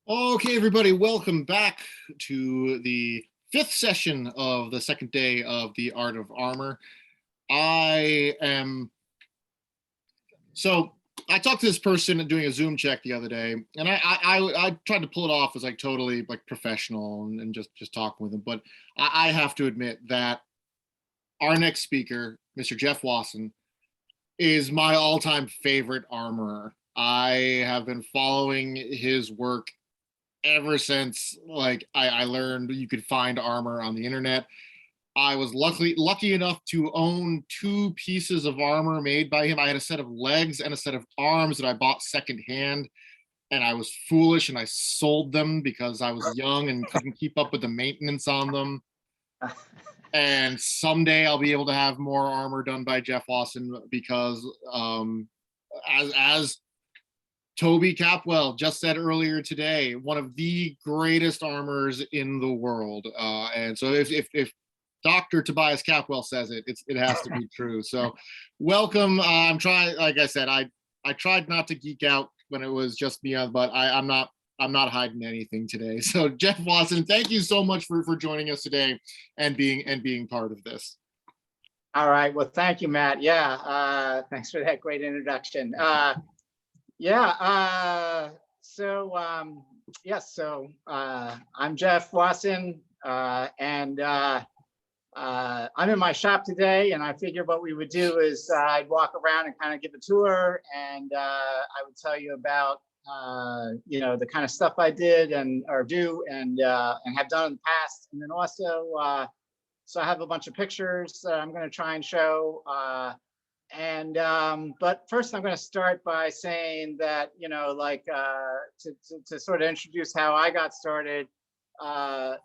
Okay, everybody, welcome back to the fifth session of the second day of the Art of Armor. I am so I talked to this person doing a Zoom check the other day, and I tried to pull it off as like totally like professional and just talking with him, but I have to admit that our next speaker, Mr. Jeff Wasson, is my all-time favorite armorer. I have been following his work ever since like I learned you could find armor on the internet. I was lucky enough to own two pieces of armor made by him. I had a set of legs and a set of arms that I bought secondhand, and I was foolish and I sold them because I was young and couldn't keep up with the maintenance on them. And someday I'll be able to have more armor done by Jeff Wasson because as Toby Capwell just said earlier today, one of the greatest armors in the world. And so if Dr. Tobias Capwell says it, it has to be true. So welcome. I'm trying, like I said, I tried not to geek out when it was just me, but I'm not hiding anything today. So Jeff Wasson, thank you so much for joining us today and being part of this. All right. Well, thank you, Matt. Yeah. Thanks for that great introduction. I'm Jeff Wasson, and I'm in my shop today, and I figured what we would do is I'd walk around and kind of give a tour, and I would tell you about the kind of stuff I did and do and have done in the past, and then also so I have a bunch of pictures that I'm going to try and show. But first, I'm going to start by saying that, to sort of introduce how I got started.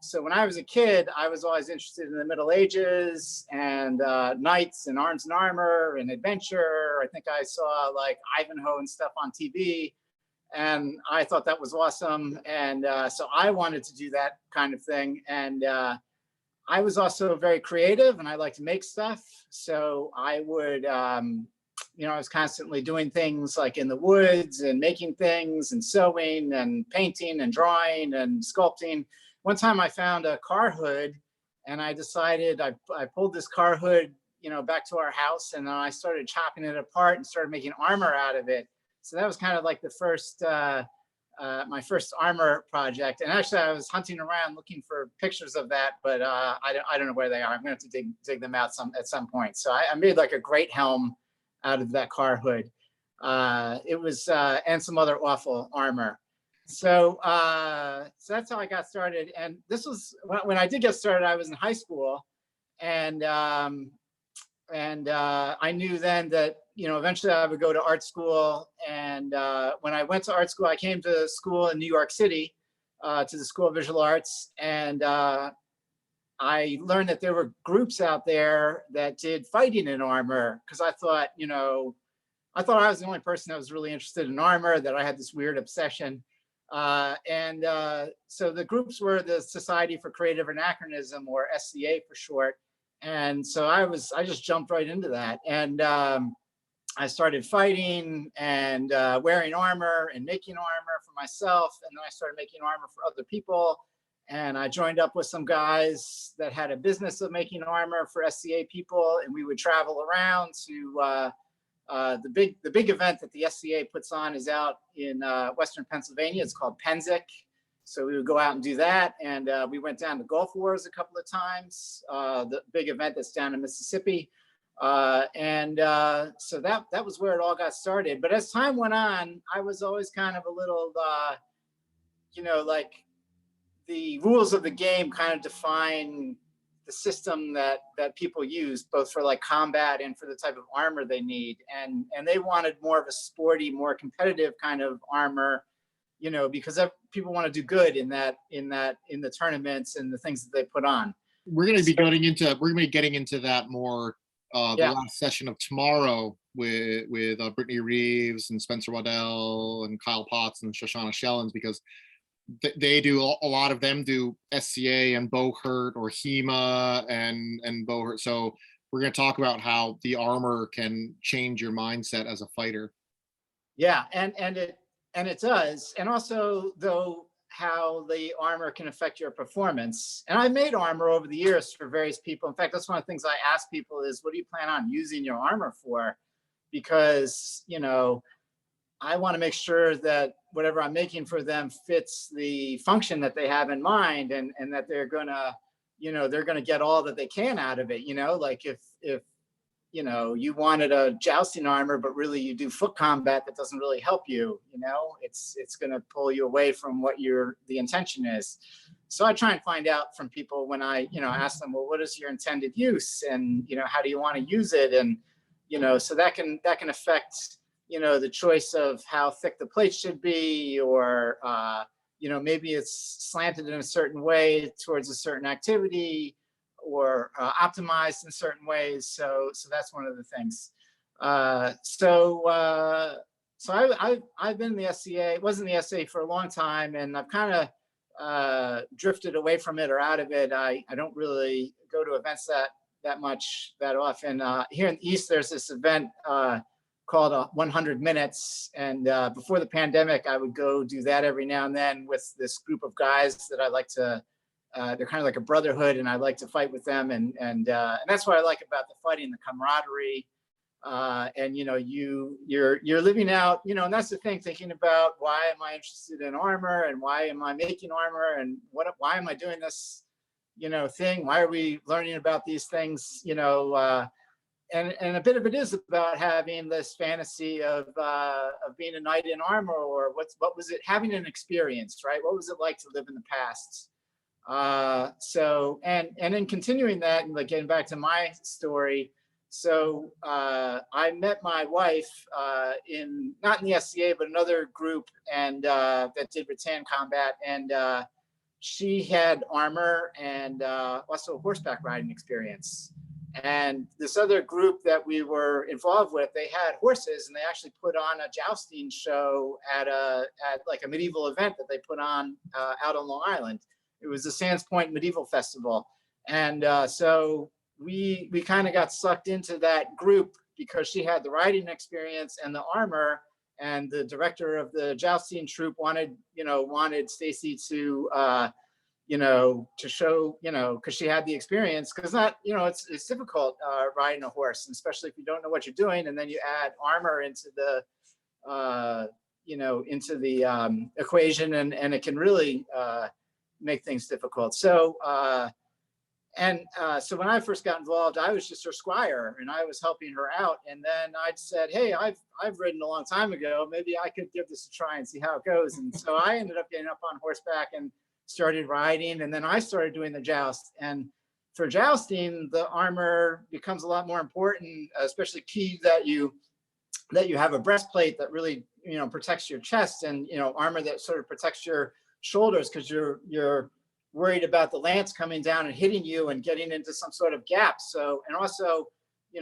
So when I was a kid, I was always interested in the Middle Ages and knights and arms and armor and adventure. I think I saw like Ivanhoe and stuff on TV, and I thought that was awesome. And so I wanted to do that kind of thing. And I was also very creative and I like to make stuff. So I would, I was constantly doing things like in the woods and making things and sewing and painting and drawing and sculpting. One time I found a car hood and I decided I pulled this car hood, back to our house, and then I started chopping it apart and started making armor out of it. So that was kind of like the first, my first armor project. And actually I was hunting around looking for pictures of that, but I don't know where they are. I'm gonna have to dig them out at some point. So I made like a great helm out of that car hood. It was, and some other awful armor. So that's how I got started. And this was, when I did get started, I was in high school, and I knew then that, eventually I would go to art school. And when I went to art school, I came to school in New York City, to the School of Visual Arts. And I learned that there were groups out there that did fighting in armor, because I thought I was the only person that was really interested in armor, that I had this weird obsession. So the groups were the Society for Creative Anachronism, or SCA for short. And so I just jumped right into that. And I started fighting and wearing armor and making armor for myself. And then I started making armor for other people. And I joined up with some guys that had a business of making armor for SCA people. And we would travel around to the big event that the SCA puts on is out in Western Pennsylvania. It's called Penzic. So we would go out and do that. And we went down to Gulf Wars a couple of times, the big event that's down in Mississippi. So that was where it all got started. But as time went on, I was always kind of a little, like the rules of the game kind of define the system that people use, both for like combat and for the type of armor they need. And they wanted more of a sporty, more competitive kind of armor, because people want to do good in the tournaments and the things that they put on. We're going to be getting into that more the last session of tomorrow with Brittany Reeves and Spencer Waddell and Kyle Potts and Shoshana Shellens, because they do, a lot of them do SCA and Bohurt or HEMA and Bohurt. So we're going to talk about how the armor can change your mindset as a fighter. Yeah, and it does. And also, though, how the armor can affect your performance. And I made armor over the years for various people. In fact, that's one of the things I ask people is, what do you plan on using your armor for? Because, you know, I want to make sure that whatever I'm making for them fits the function that they have in mind, and that they're gonna, you know, they're gonna get all that they can out of it. You know, like if you know, you wanted a jousting armor, but really you do foot combat, that doesn't really help you. You know, it's going to pull you away from what the intention is. So I try and find out from people when I, you know, ask them, well, what is your intended use, and, you know, how do you want to use it, and, you know, so that can affect, you know, the choice of how thick the plate should be, or you know, maybe it's slanted in a certain way towards a certain activity, or optimized in certain ways. So that's one of the things. So I've been in the SCA, was in the SCA for a long time, and I've kind of drifted away from it or out of it. I don't really go to events that much that often. Here in the East, there's this event called 100 Minutes. And before the pandemic, I would go do that every now and then with this group of guys that I like to, they're kind of like a brotherhood, and I like to fight with them. And that's what I like about the fighting, the camaraderie. And, you know, you're living out, you know, and that's the thing, thinking about, why am I interested in armor, and why am I making armor, and why am I doing this, you know, thing? Why are we learning about these things, you know? And a bit of it is about having this fantasy of being a knight in armor, or what was it, having an experience, right? What was it like to live in the past? So, and in continuing that, and like getting back to my story, so I met my wife not in the SCA, but another group, and that did rattan combat, and she had armor and also horseback riding experience. And this other group that we were involved with, they had horses, and they actually put on a jousting show at like a medieval event that they put on out on Long Island. It was the Sands Point Medieval Festival. And so we kind of got sucked into that group because she had the riding experience and the armor, and the director of the jousting troupe wanted Stacy to to show, because she had the experience, because it's difficult riding a horse, and especially if you don't know what you're doing, and then you add armor into the equation, and it can really make things difficult. So so when I first got involved, I was just her squire, and I was helping her out. And then I'd said, hey, I've ridden a long time ago. Maybe I could give this a try and see how it goes. And so I ended up getting up on horseback and started riding. And then I started doing the joust. And for jousting, the armor becomes a lot more important, especially key that you have a breastplate that really, protects your chest, and, armor that sort of protects your shoulders, because you're worried about the lance coming down and hitting you and getting into some sort of gap. So, and also,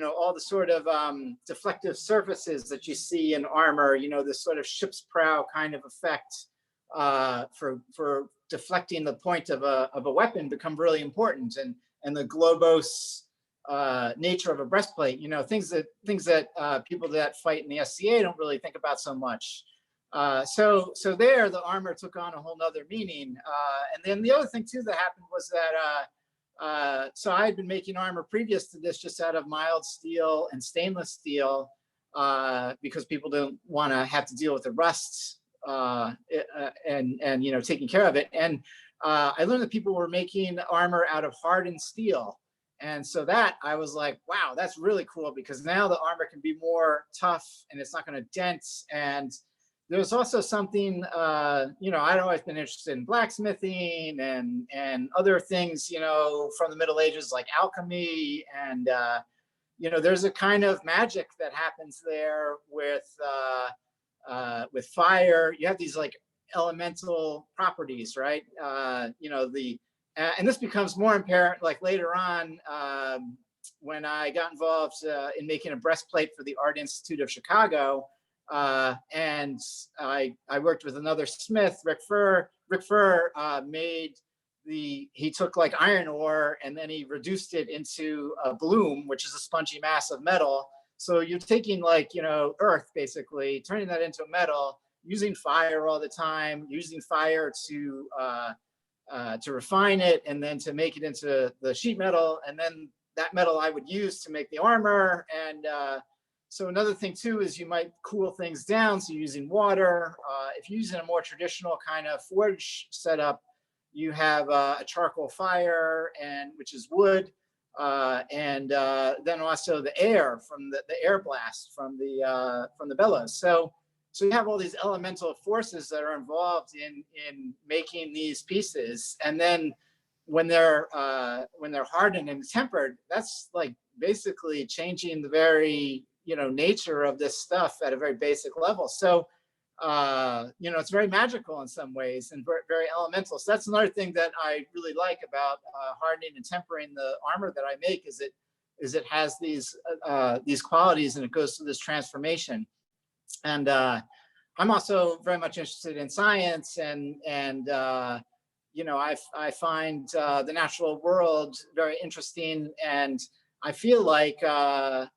all the sort of deflective surfaces that you see in armor, this sort of ship's prow kind of effect for deflecting the point of a weapon become really important. And the globose nature of a breastplate, things that people that fight in the SCA don't really think about so much. So there, the armor took on a whole nother meaning. And then the other thing too that happened was that, so I had been making armor previous to this, just out of mild steel and stainless steel, because people don't want to have to deal with the rust, and taking care of it. And I learned that people were making armor out of hardened steel. And so that, I was like, wow, that's really cool, because now the armor can be more tough, and it's not going to dent. And there's also something, I'd always been interested in blacksmithing and other things, from the Middle Ages, like alchemy. And, there's a kind of magic that happens there with fire. You have these like elemental properties, right? And this becomes more apparent like later on, when I got involved in making a breastplate for the Art Institute of Chicago. And I worked with another smith, Rick Furr. Rick Furr he took like iron ore, and then he reduced it into a bloom, which is a spongy mass of metal. So you're taking like, earth, basically, turning that into a metal, using fire all the time, using fire to refine it and then to make it into the sheet metal, and then that metal I would use to make the armor. And so another thing too is you might cool things down, so you're using water. If you're using a more traditional kind of forge setup, you have a charcoal fire, and which is wood, and then also the air from the air blast from the bellows. So you have all these elemental forces that are involved in making these pieces, and then when they're hardened and tempered, that's like basically changing the very nature of this stuff at a very basic level. So it's very magical in some ways and very, very elemental. So that's another thing that I really like about hardening and tempering the armor that I make, is it has these qualities, and it goes through this transformation. And I'm also very much interested in science, and I find the natural world very interesting, and I feel like that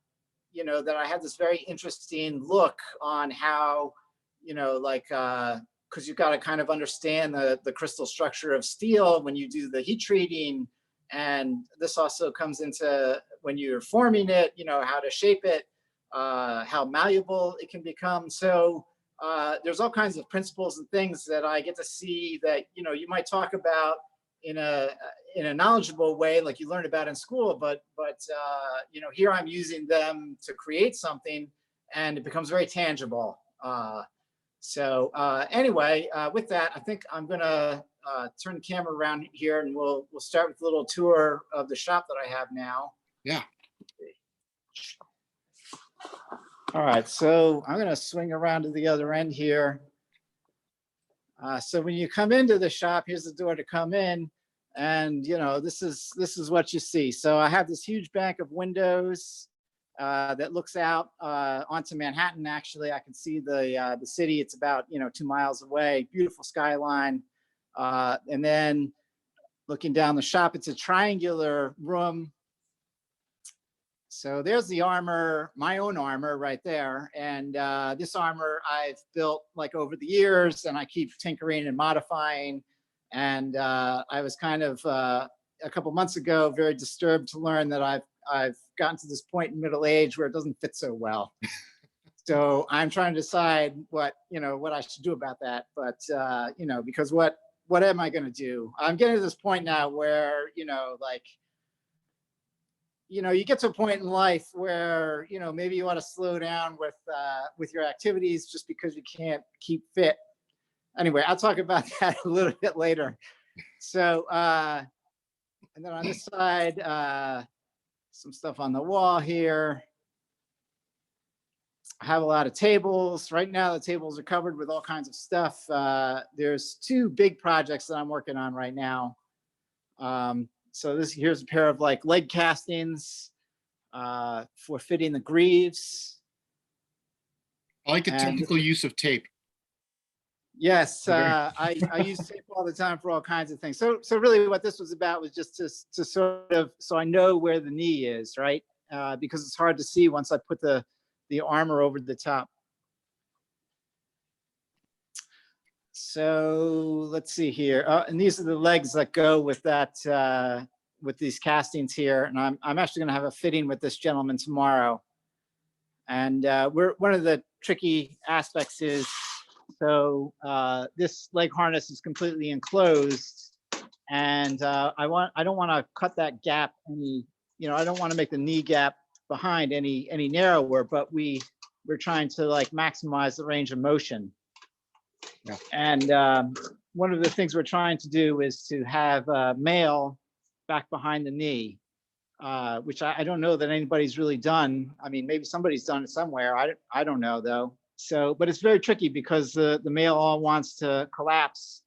I have this very interesting look on how because you've got to kind of understand the crystal structure of steel when you do the heat treating, and this also comes into when you're forming it, how to shape it, how malleable it can become. So there's all kinds of principles and things that I get to see that you might talk about in a knowledgeable way, like you learned about in school, but here I'm using them to create something, and it becomes very tangible. Anyway, with that, I think I'm gonna turn the camera around here, and we'll start with a little tour of the shop that I have now. Yeah. All right, so I'm gonna swing around to the other end here. So when you come into the shop, here's the door to come in, and this is what you see. So I have this huge bank of windows that looks out onto Manhattan. Actually, I can see the city. It's about 2 miles away. Beautiful skyline, and then looking down the shop, it's a triangular room. So there's the armor, my own armor right there. And this armor I've built like over the years, and I keep tinkering and modifying. And I was kind of a couple months ago very disturbed to learn that I've gotten to this point in middle age where it doesn't fit so well. So I'm trying to decide what I should do about that. But because what am I going to do? I'm getting to this point now where you get to a point in life where maybe you want to slow down with your activities just because you can't keep fit. Anyway, I'll talk about that a little bit later. So and then on this side, some stuff on the wall here. I have a lot of tables. Right now, the tables are covered with all kinds of stuff. There's 2 big projects that I'm working on right now. So here's a pair of leg castings for fitting the greaves. I like the technical use of tape. Yes, I use tape all the time for all kinds of things. So really what this was about was just to sort of, so I know where the knee is, right? Because it's hard to see once I put the armor over the top. So let's see here. And these are the legs that go with that, with these castings here. And I'm actually going to have a fitting with this gentleman tomorrow. And one of the tricky aspects is, so this leg harness is completely enclosed, and I don't want to cut that gap any. I don't want to make the knee gap behind any narrower, but we're trying to maximize the range of motion. Yeah. And one of the things we're trying to do is to have mail back behind the knee, which I don't know that anybody's really done. I mean, maybe somebody's done it somewhere. I don't know though. So, but it's very tricky because the mail all wants to collapse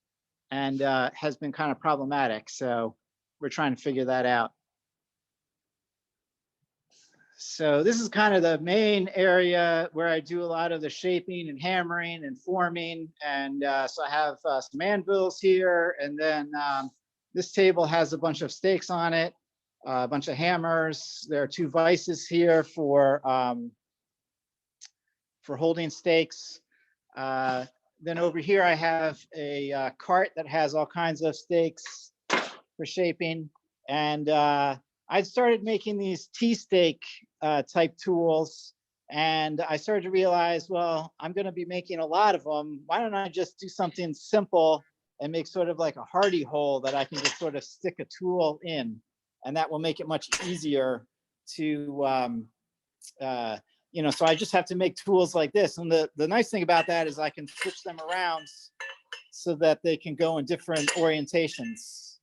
and has been kind of problematic. So we're trying to figure that out. So this is kind of the main area where I do a lot of the shaping and hammering and forming. And so I have some anvils here, and then this table has a bunch of stakes on it, a bunch of hammers. There are 2 vices here for holding stakes. then over here, I have a cart that has all kinds of stakes for shaping. And I started making these T-stake type tools. And I started to realize, well, I'm going to be making a lot of them. Why don't I just do something simple and make sort of like a hardy hole that I can just sort of stick a tool in. And that will make it much easier to, so I just have to make tools like this. And the nice thing about that is I can switch them around so that they can go in different orientations.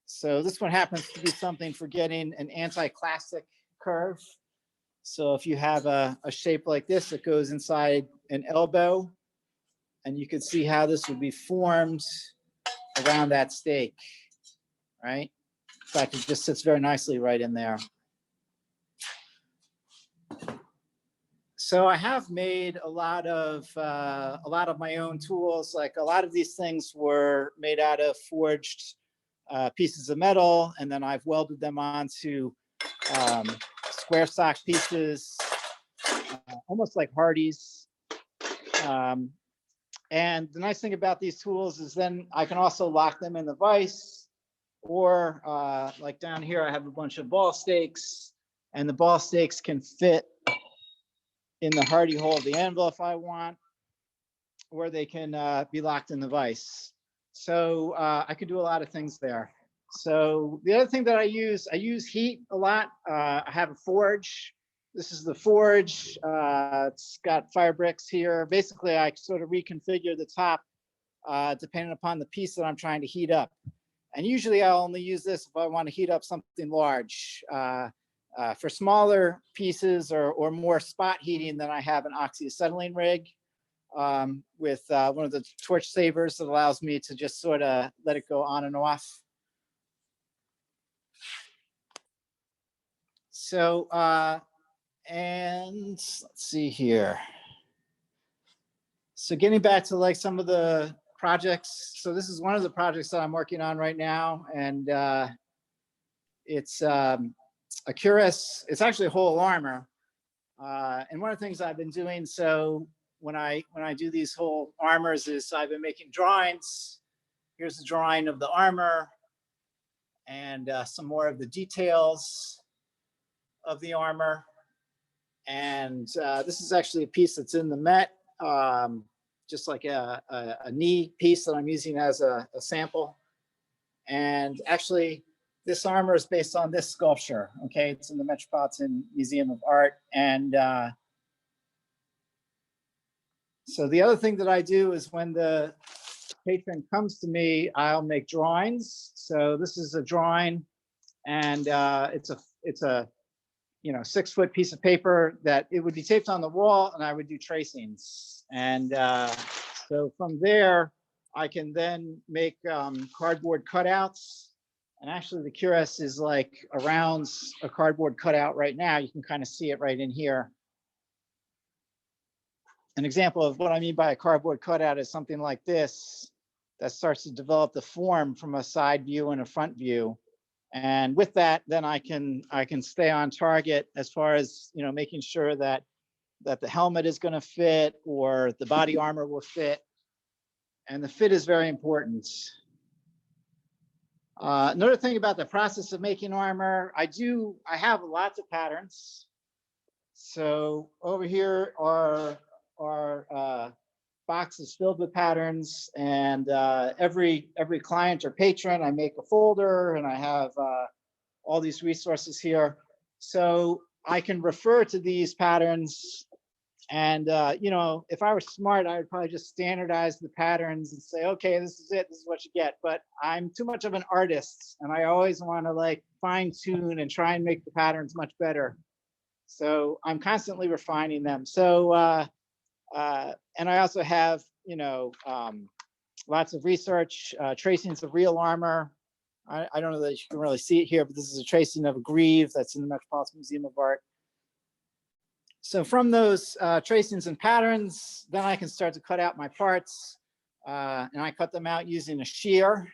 So this one happens to be something for getting an anti-classic curve. So if you have a shape like this that goes inside an elbow, and you can see how this would be formed around that stake, right? In fact, it just sits very nicely right in there. So I have made a lot of my own tools. Like a lot of these things were made out of forged pieces of metal, and then I've welded them onto square stock pieces, almost like Hardys. And the nice thing about these tools is then I can also lock them in the vise, or like down here, I have a bunch of ball stakes, and the ball stakes can fit in the hardy hole of the anvil if I want, or they can be locked in the vise. So I could do a lot of things there. So the other thing that I use heat a lot. I have a forge. This is the forge. It's got fire bricks here. Basically, I sort of reconfigure the top depending upon the piece that I'm trying to heat up. And usually I'll only use this if I want to heat up something large. For smaller pieces or more spot heating, then I have an oxyacetylene rig with one of the torch savers that allows me to just sort of let it go on and off. So, and let's see here. So getting back to like some of the projects. So this is one of the projects that I'm working on right now. And it's a cuirass. It's actually a whole armor. And one of the things I've been doing, so when I do these whole armors, is I've been making drawings. Here's the drawing of the armor and some more of the details of the armor. And this is actually a piece that's in the Met, just like a knee piece that I'm using as a sample. And actually, this armor is based on this sculpture. Okay, it's in the Metropolitan Museum of Art. And so the other thing that I do is when the patron comes to me, I'll make drawings. So this is a drawing, and it's a 6-foot piece of paper that it would be taped on the wall, and I would do tracings. And so from there, I can then make cardboard cutouts. And actually, the cuirass is like around a cardboard cutout right now. You can kind of see it right in here. An example of what I mean by a cardboard cutout is something like this that starts to develop the form from a side view and a front view. And with that, then I can stay on target as far as making sure that the helmet is going to fit or the body armor will fit. And the fit is very important. Another thing about the process of making armor, I have lots of patterns. So over here are boxes filled with patterns, and every client or patron, I make a folder, and I have all these resources here. So I can refer to these patterns, and if I were smart, I would probably just standardize the patterns and say, okay, this is it, this is what you get. But I'm too much of an artist, and I always want to like fine tune and try and make the patterns much better. So I'm constantly refining them. So and I also have lots of research, tracings of real armor. I don't know that you can really see it here, but this is a tracing of a greave that's in the Metropolitan Museum of Art. So from those tracings and patterns, then I can start to cut out my parts, and I cut them out using a shear.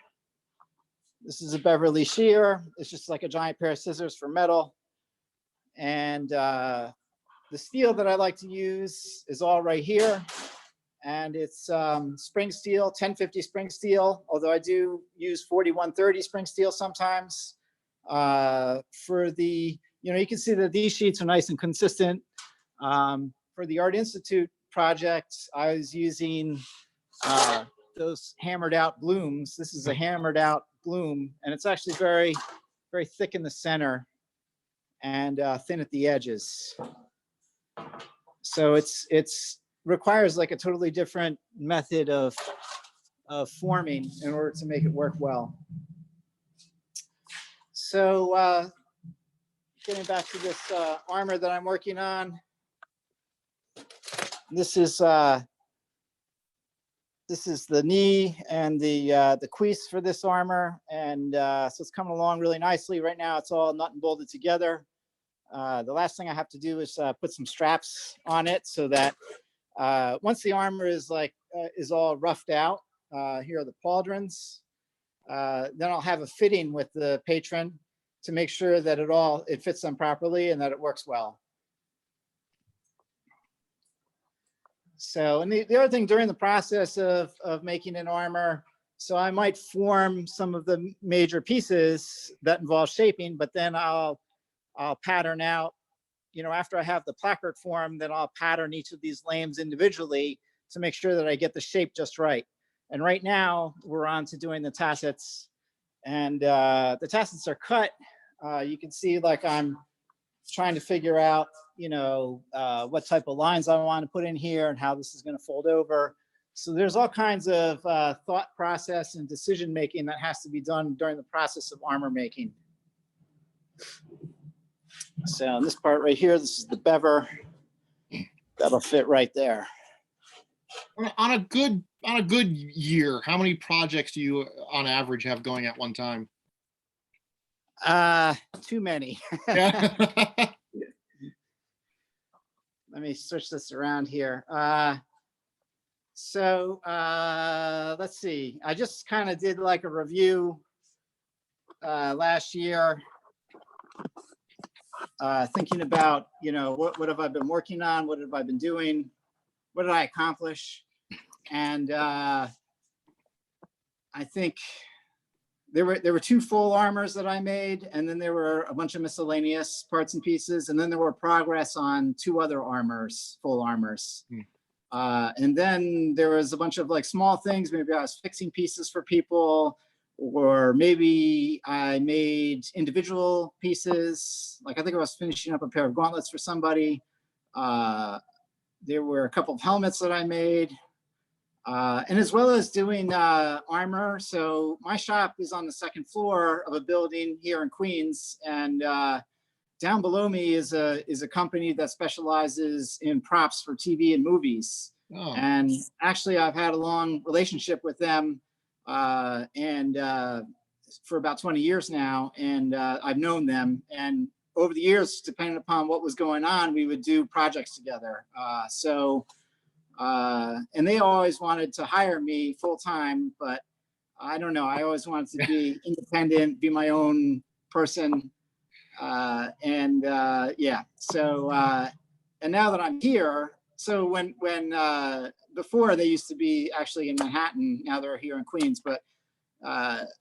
This is a Beverly shear. It's just like a giant pair of scissors for metal. And the steel that I like to use is all right here. and it's spring steel, 1050 spring steel, although I do use 4130 spring steel sometimes. For the, you can see that these sheets are nice and consistent. For the Art Institute project, I was using those hammered out blooms. This is a hammered out bloom, and it's actually very, very thick in the center and thin at the edges. So it's requires like a totally different method of forming in order to make it work well. So getting back to this armor that I'm working on, this is the knee and the cuisse for this armor, and so it's coming along really nicely. Right now, it's all nut and bolted together. The last thing I have to do is put some straps on it so that once the armor is all roughed out, here are the pauldrons. Then I'll have a fitting with the patron to make sure that it fits them properly and that it works well. So, and the other thing during the process of making an armor, so I might form some of the major pieces that involve shaping, but then I'll pattern out, after I have the placard form, then I'll pattern each of these lames individually to make sure that I get the shape just right. And right now we're on to doing the tassets, and the tassets are cut. You can see like I'm trying to figure out, what type of lines I want to put in here and how this is going to fold over. So there's all kinds of thought process and decision making that has to be done during the process of armor making. So this part right here, this is the bever. That'll fit right there. On a good year, how many projects do you on average have going at one time? Too many. Yeah. Let me switch this around here. Let's see. I just kind of did like a review last year, thinking about, what have I been working on? What have I been doing? What did I accomplish? And I think there were 2 full armors that I made, and then there were a bunch of miscellaneous parts and pieces, and then there were progress on 2 other armors, full armors. And then there was a bunch of like small things. Maybe I was fixing pieces for people, or maybe I made individual pieces. Like I think I was finishing up a pair of gauntlets for somebody. There were a couple of helmets that I made. And as well as doing armor. So my shop is on the 2nd floor of a building here in Queens, and down below me is a company that specializes in props for TV and movies. Oh. And actually, I've had a long relationship with them, and for about 20 years now, and I've known them. And over the years, depending upon what was going on, we would do projects together. And they always wanted to hire me full time, but I don't know. I always wanted to be independent, be my own person. Yeah. So, and now that I'm here, so when before they used to be actually in Manhattan, now they're here in Queens, but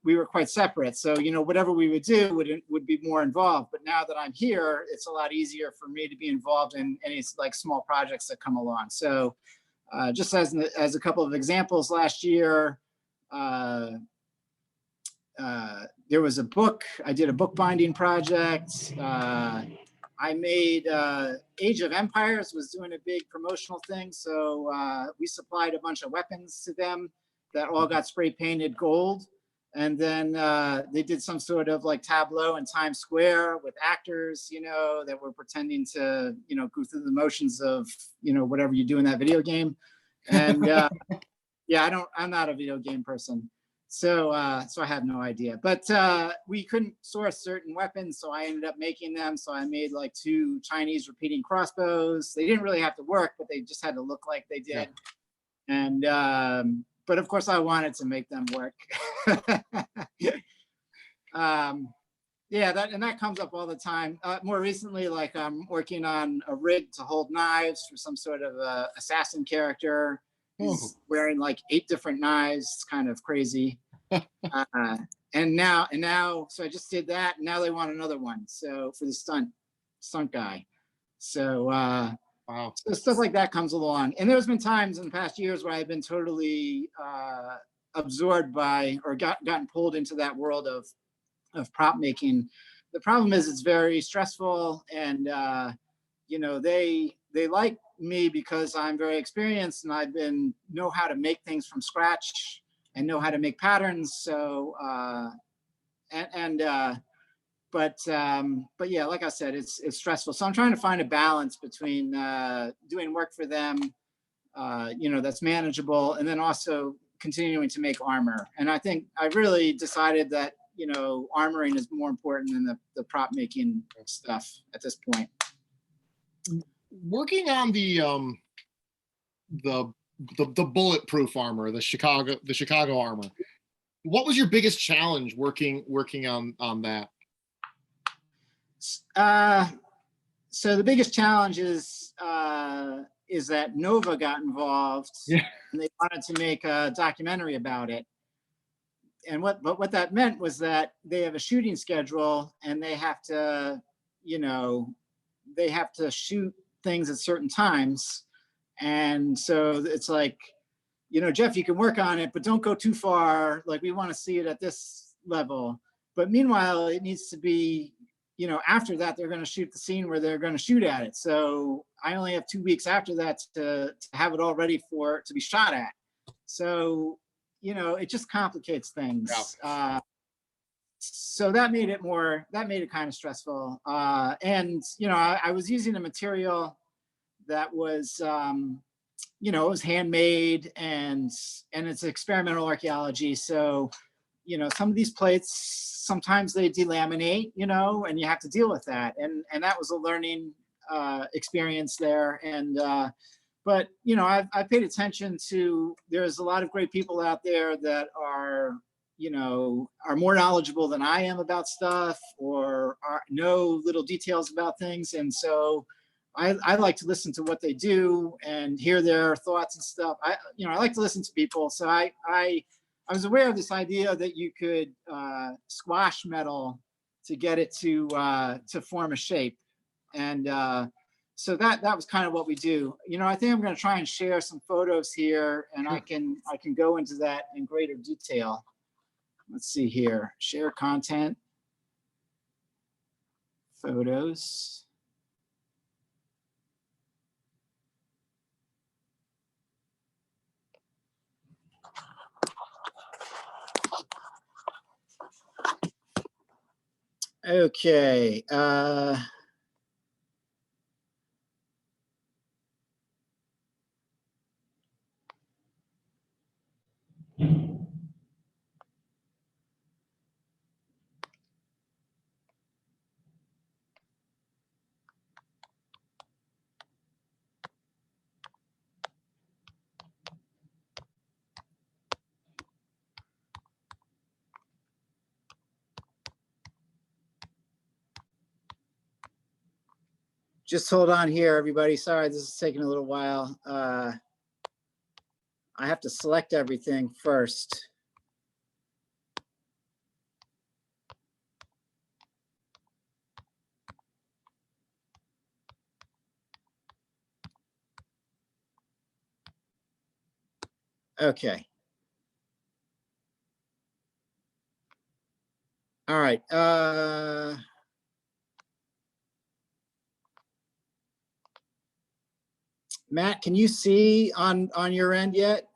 we were quite separate. So, whatever we would do would be more involved. But now that I'm here, it's a lot easier for me to be involved in any like small projects that come along. So, just as a couple of examples, last year, there was a book. I did a bookbinding project. I made Age of Empires was doing a big promotional thing. So we supplied a bunch of weapons to them that all got spray painted gold. And then they did some sort of like tableau in Times Square with actors, that were pretending to, go through the motions of, whatever you do in that video game. And yeah, I'm not a video game person. So I have no idea, but we couldn't source certain weapons. So I ended up making them. So I made like 2 Chinese repeating crossbows. They didn't really have to work, but they just had to look like they did. Yeah. And, but of course I wanted to make them work. Yeah, that comes up all the time. More recently, like I'm working on a rig to hold knives for some sort of assassin character. Oh, He's wearing like 8 different knives. It's kind of crazy. And now, so I just did that. And now they want another one. So for the stunt guy. So, wow. so stuff like that comes along. And there's been times in the past years where I've been totally absorbed by or gotten pulled into that world of prop making. The problem is it's very stressful, and they like me because I'm very experienced and I've been know how to make things from scratch and know how to make patterns. So but yeah, like I said, it's stressful. So I'm trying to find a balance between doing work for them, that's manageable, and then also continuing to make armor. And I think I really decided that armoring is more important than the prop making stuff at this point. Working on the bulletproof armor, the Chicago armor. What was your biggest challenge working on that? So the biggest challenge is that Nova got involved. Yeah. And they wanted to make a documentary about it. And what that meant was that they have a shooting schedule and they have to shoot things at certain times. And so it's like, Jeff, you can work on it, but don't go too far. Like, we want to see it at this level. But meanwhile, it needs to be, after that, they're going to shoot the scene where they're going to shoot at it. So I only have 2 weeks after that to have it all ready to be shot at. So, it just complicates things. Yeah. So that made it kind of stressful. And, I was using a material that was, it was handmade and it's experimental archaeology. So, some of these plates, sometimes they delaminate, and you have to deal with that. And that was a learning experience there. And, but, I've paid attention to, there's a lot of great people out there that are more knowledgeable than I am about stuff or know little details about things. And so I like to listen to what they do and hear their thoughts and stuff. I like to listen to people. So I was aware of this idea that you could squash metal to get it to form a shape. And so that was kind of what we do. I think I'm going to try and share some photos here, and I can go into that in greater detail. Let's see here. Share content. Photos. Okay. Just hold on here, everybody. Sorry, this is taking a little while. I have to select everything first. Okay. All right. Matt, can you see on your end yet?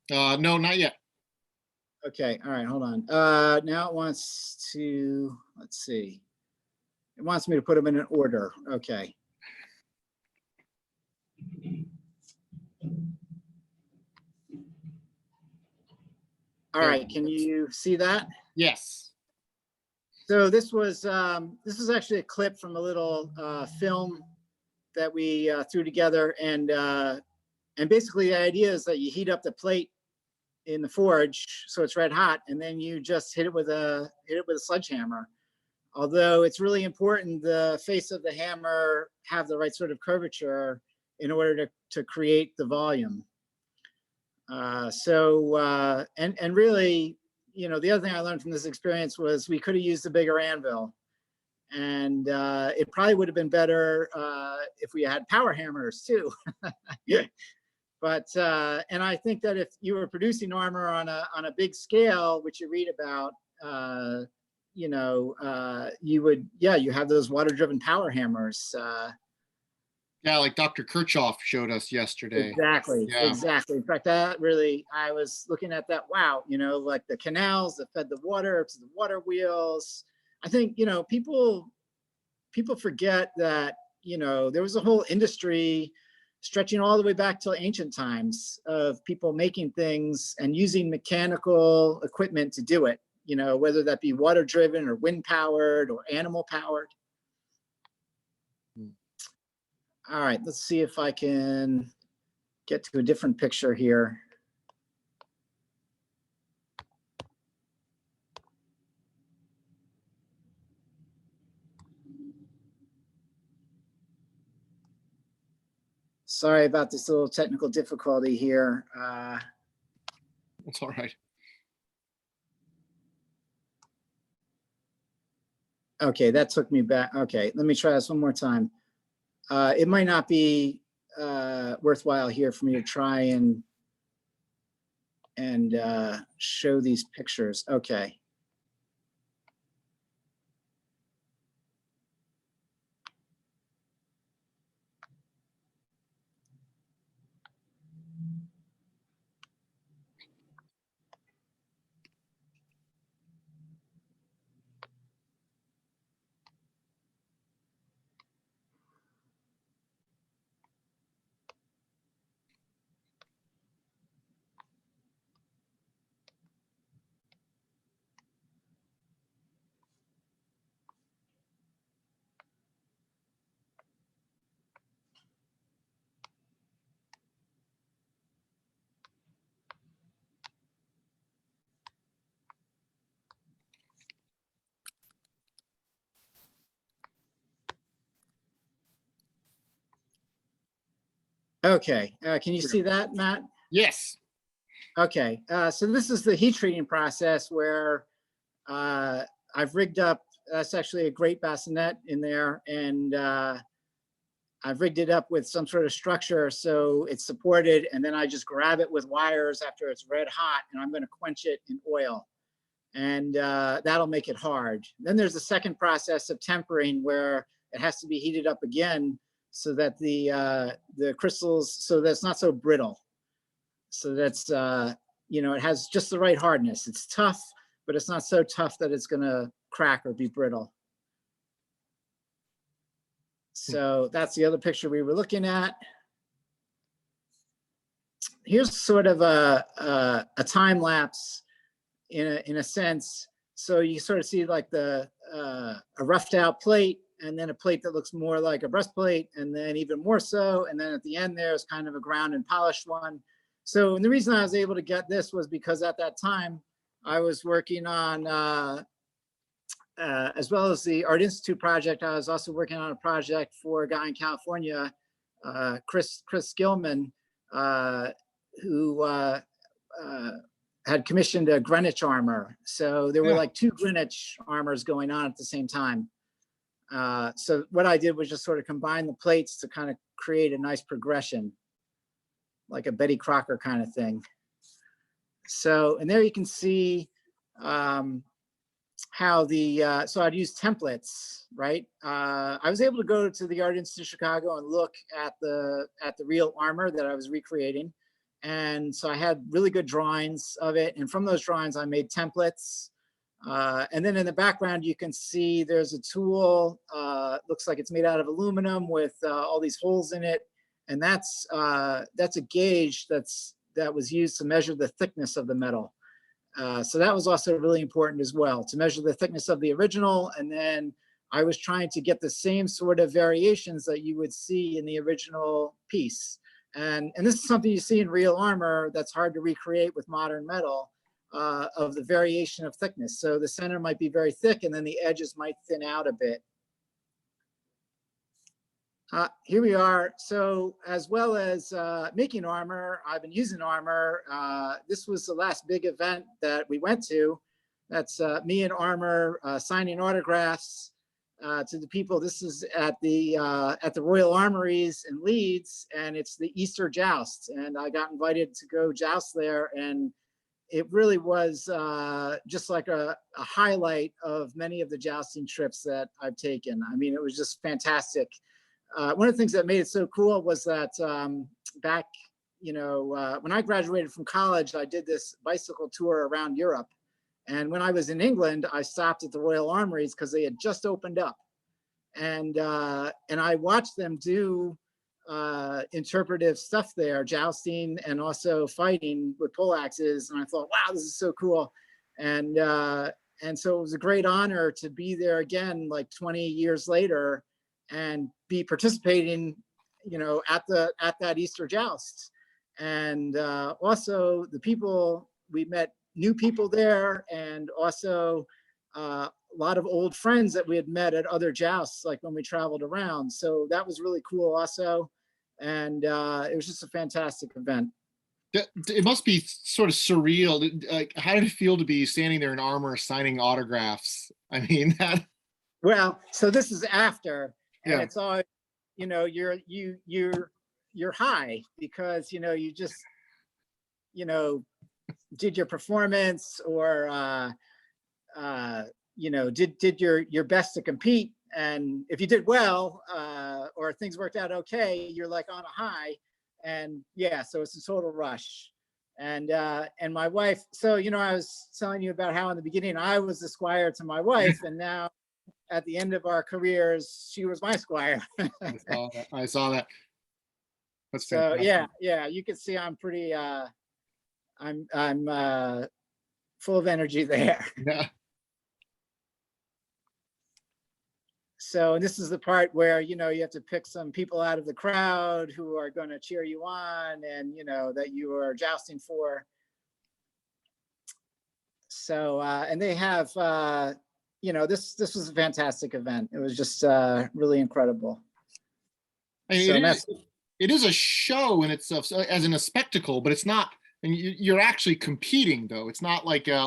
No, not yet. Okay. All right. Hold on. Now it wants to, let's see. It wants me to put them in an order. Okay. All right. Can you see that? Yes. So this was actually a clip from a little film that we threw together, and basically the idea is that you heat up the plate in the forge so it's red hot, and then you just hit it with a sledgehammer. Although it's really important the face of the hammer have the right sort of curvature, in order to create the volume. And really, the other thing I learned from this experience was we could have used a bigger anvil. And it probably would have been better if we had power hammers too. But and I think that if you were producing armor on a big scale, which you read about, you would, you have those water-driven power hammers. Yeah, like Dr. Kirchhoff showed us yesterday. Exactly, Yeah. exactly. In fact, that really, I was looking at that. Wow, like the canals that fed the water to the water wheels. I think people forget that there was a whole industry stretching all the way back to ancient times of people making things and using mechanical equipment to do it. Whether that be water driven or wind powered or animal powered. All right, let's see if I can get to a different picture here. Sorry about this little technical difficulty here. That's all right. Okay, that took me back. Okay, let me try this one more time. It might not be worthwhile here for me to try and show these pictures. Okay. Okay, can you see that, Matt? Yes. Okay, so this is the heat treating process where I've rigged up, that's actually a great bassinet in there, and I've rigged it up with some sort of structure so it's supported, and then I just grab it with wires after it's red hot, and I'm going to quench it in oil, and that'll make it hard. Then there's the second process of tempering where it has to be heated up again so that the crystals, so that it's not so brittle. So that's, it has just the right hardness. It's tough, but it's not so tough that it's going to crack or be brittle. So that's the other picture we were looking at. Here's sort of a time lapse in a sense. So you sort of see like a roughed out plate, and then a plate that looks more like a breastplate, and then even more so. And then at the end there's kind of a ground and polished one. So, and the reason I was able to get this was because at that time I was working on, as well as the Art Institute project, I was also working on a project for a guy in California, Chris Gilman, who had commissioned a Greenwich armor. So there were like two Greenwich armors going on at the same time. So what I did was just sort of combine the plates to kind of create a nice progression, like a Betty Crocker kind of thing. So, and there you can see how the, so I'd use templates, right? I was able to go to the Art Institute of Chicago and look at the real armor that I was recreating. And so I had really good drawings of it. And from those drawings, I made templates. And then in the background, you can see there's a tool, looks like it's made out of aluminum with all these holes in it. And that's a gauge that was used to measure the thickness of the metal. So that was also really important as well, to measure the thickness of the original. And then I was trying to get the same sort of variations that you would see in the original piece. And this is something you see in real armor that's hard to recreate with modern metal, of the variation of thickness. So the center might be very thick and then the edges might thin out a bit. Here we are. So as well as making armor, I've been using armor. This was the last big event that we went to. That's me and Armor signing autographs to the people. This is at the Royal Armories in Leeds, and it's the Easter Joust. And I got invited to go joust there, and it really was just like a highlight of many of the jousting trips that I've taken. I mean, it was just fantastic. One of the things that made it so cool was that back, when I graduated from college, I did this bicycle tour around Europe. And when I was in England, I stopped at the Royal Armories because they had just opened up. And I watched them do interpretive stuff there, jousting and also fighting with poleaxes. And I thought, wow, this is so cool. And so it was a great honor to be there again, like 20 years later, and be participating, at that Easter joust. And also the people, we met new people there, and also a lot of old friends that we had met at other jousts, like when we traveled around. So that was really cool also. And it was just a fantastic event. It must be sort of surreal. Like, how did it feel to be standing there in armor signing autographs? I mean, that. Well, so this is after, and Yeah. it's all, you're high because you just did your performance, or did your best to compete. And if you did well, or things worked out okay, you're like on a high. And yeah, so it's a total rush. And my wife, so I was telling you about how in the beginning I was the squire to my wife, and now at the end of our careers, she was my squire. I saw that. That's so fantastic. yeah, you can see I'm pretty I'm full of energy there. Yeah. So this is the part where you have to pick some people out of the crowd who are going to cheer you on, and that you are jousting for. So and they have this was a fantastic event. It was just really incredible. It is a show in itself, so, as in a spectacle, but it's not. And you're actually competing, though. It's not like a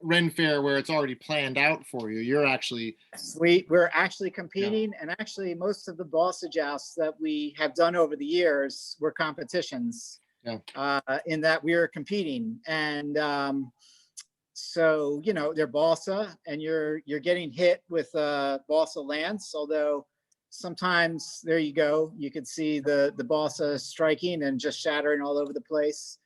Ren Fair where it's already planned out for you. You're actually we're actually competing, yeah. And actually, most of the balsa jousts that we have done over the years were competitions. Yeah. In that we are competing, and so they're balsa, and you're getting hit with balsa lance. Although sometimes there you go, you could see the balsa striking and just shattering all over the place.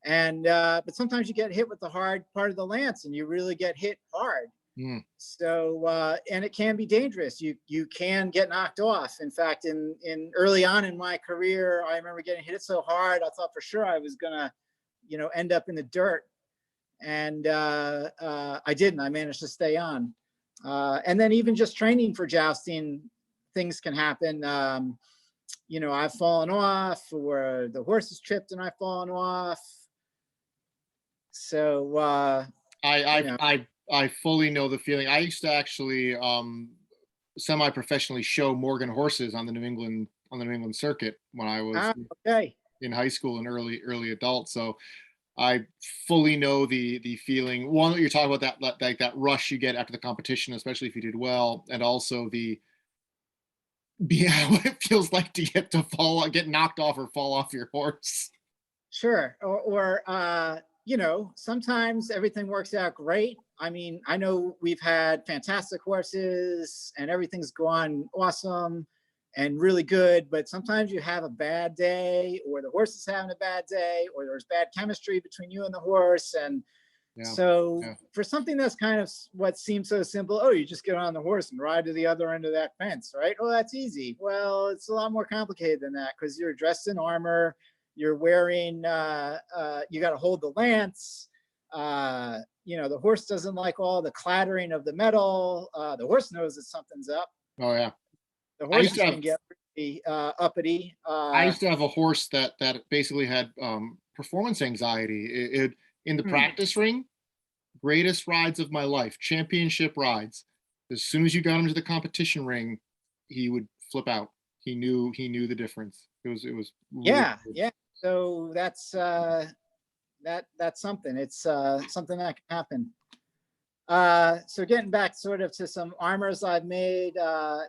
And but sometimes you get hit with the hard part of the lance, and you really get hit hard. Mm. So and it can be dangerous. You can get knocked off. In fact, in early on in my career, I remember getting hit so hard, I thought for sure I was gonna end up in the dirt. And I didn't. I managed to stay on. And then even just training for jousting, things can happen. I've fallen off, or the horse has tripped and I've fallen off. So I fully know the feeling. I used to actually semi-professionally show Morgan horses on the New England circuit when I was in high school and early adult. So I fully know the feeling. One, that you're talking about, that rush you get after the competition, especially if you did well, and also what it feels like to get knocked off or fall off your horse. Sure. Or sometimes everything works out great. I mean, I know we've had fantastic horses and everything's gone awesome and really good, but sometimes you have a bad day, or the horse is having a bad day, or there's bad chemistry between you and the horse. And for something that's kind of what seems so simple, oh, you just get on the horse and ride to the other end of that fence, right? Oh, that's easy. Well, it's a lot more complicated than that, because you're dressed in armor, you're wearing, you got to hold the lance. The horse doesn't like all the clattering of the metal. The horse knows that something's up. Oh yeah. The horse can get pretty uppity. I used to have a horse that basically had performance anxiety. In the practice ring, greatest rides of my life, championship rides. As soon as you got him to the competition ring, he would flip out. he knew the difference. It was really Yeah, good. yeah. So that's something. It's something that can happen. So getting back sort of to some armors I've made.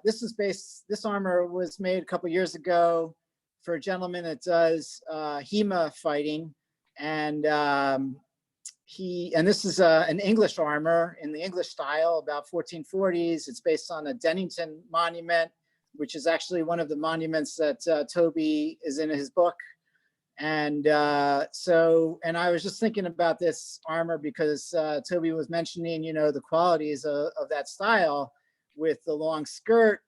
This armor was made a couple years ago for a gentleman that does HEMA fighting, and this is an English armor in the English style, about 1440s. It's based on a Dennington monument, which is actually one of the monuments that Toby is in his book. And and I was just thinking about this armor because Toby was mentioning, the qualities of that style with the long skirt,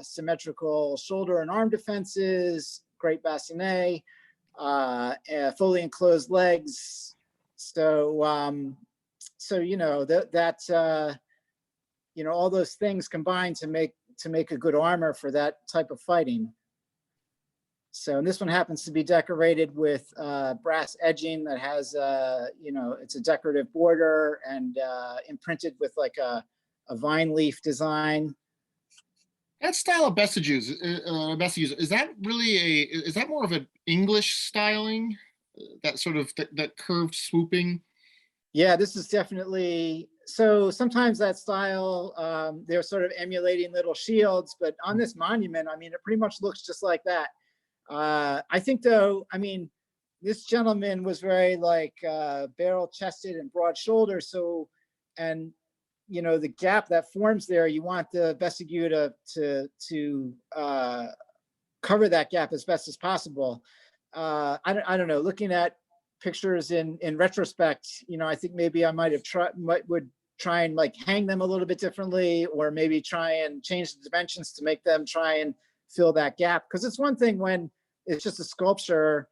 symmetrical shoulder and arm defenses, great bassinet, fully enclosed legs. So, all those things combined to make a good armor for that type of fighting. So this one happens to be decorated with brass edging that has, it's a decorative border and imprinted with like a vine leaf design. That style of vestiges, is that really is that more of an English styling? That sort of that curved swooping. Yeah, this is definitely, so sometimes that style, they're sort of emulating little shields, but on this monument, I mean, it pretty much looks just like that. I think though, I mean, this gentleman was very like barrel chested and broad shouldered. So, and the gap that forms there, you want the vestibule to cover that gap as best as possible. I don't know, looking at pictures in retrospect, I think maybe I would try and like hang them a little bit differently, or maybe try and change the dimensions to make them try and fill that gap. Because it's one thing when it's just a sculpture,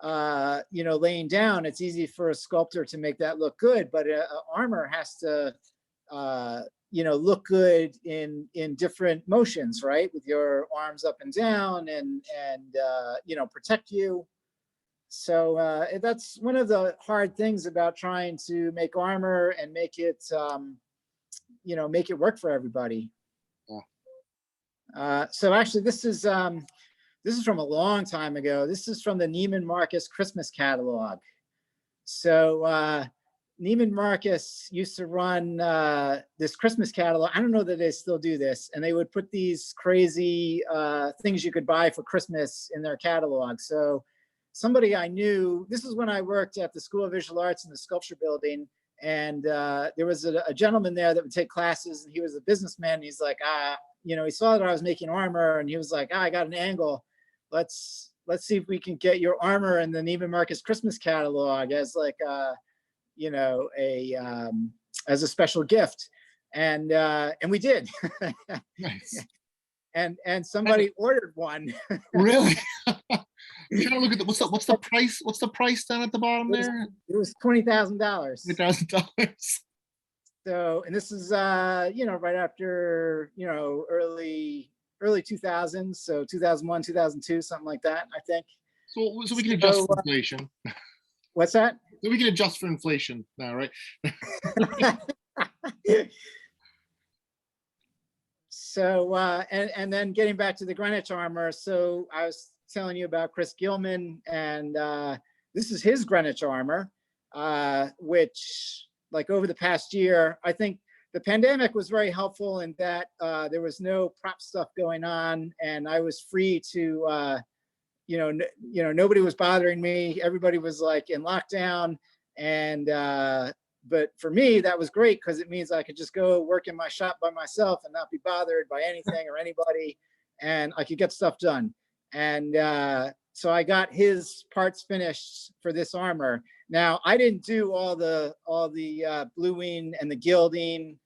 laying down, it's easy for a sculptor to make that look good, but armor has to, look good in different motions, right? With your arms up and down and protect you. So that's one of the hard things about trying to make armor and make it, make it work for everybody. Yeah. So actually, this is from a long time ago. This is from the Neiman Marcus Christmas catalog. So Neiman Marcus used to run this Christmas catalog. I don't know that they still do this, and they would put these crazy things you could buy for Christmas in their catalog. So somebody I knew, this is when I worked at the School of Visual Arts in the sculpture building, and there was a gentleman there that would take classes, and he was a businessman. And he's like, he saw that I was making armor, and he was like, I got an angle. Let's see if we can get your armor in the Neiman Marcus Christmas catalog as like as a special gift, and we did. Nice. And somebody ordered one. Really? I'm trying to look at what's the price? What's the price down at the bottom there? It was $20,000. $20,000. So, and this is right after early 2000s, so 2001, 2002, something like that, I think. So we can adjust for inflation. What's that? So we can adjust for inflation now, right? So and then getting back to the Greenwich armor. So I was telling you about Chris Gilman, and this is his Greenwich armor, which like over the past year, I think the pandemic was very helpful in that there was no prop stuff going on, and I was free to, nobody was bothering me. Everybody was like in lockdown, and but for me that was great because it means I could just go work in my shop by myself and not be bothered by anything or anybody, and I could get stuff done. And so I got his parts finished for this armor. Now I didn't do all the bluing and the gilding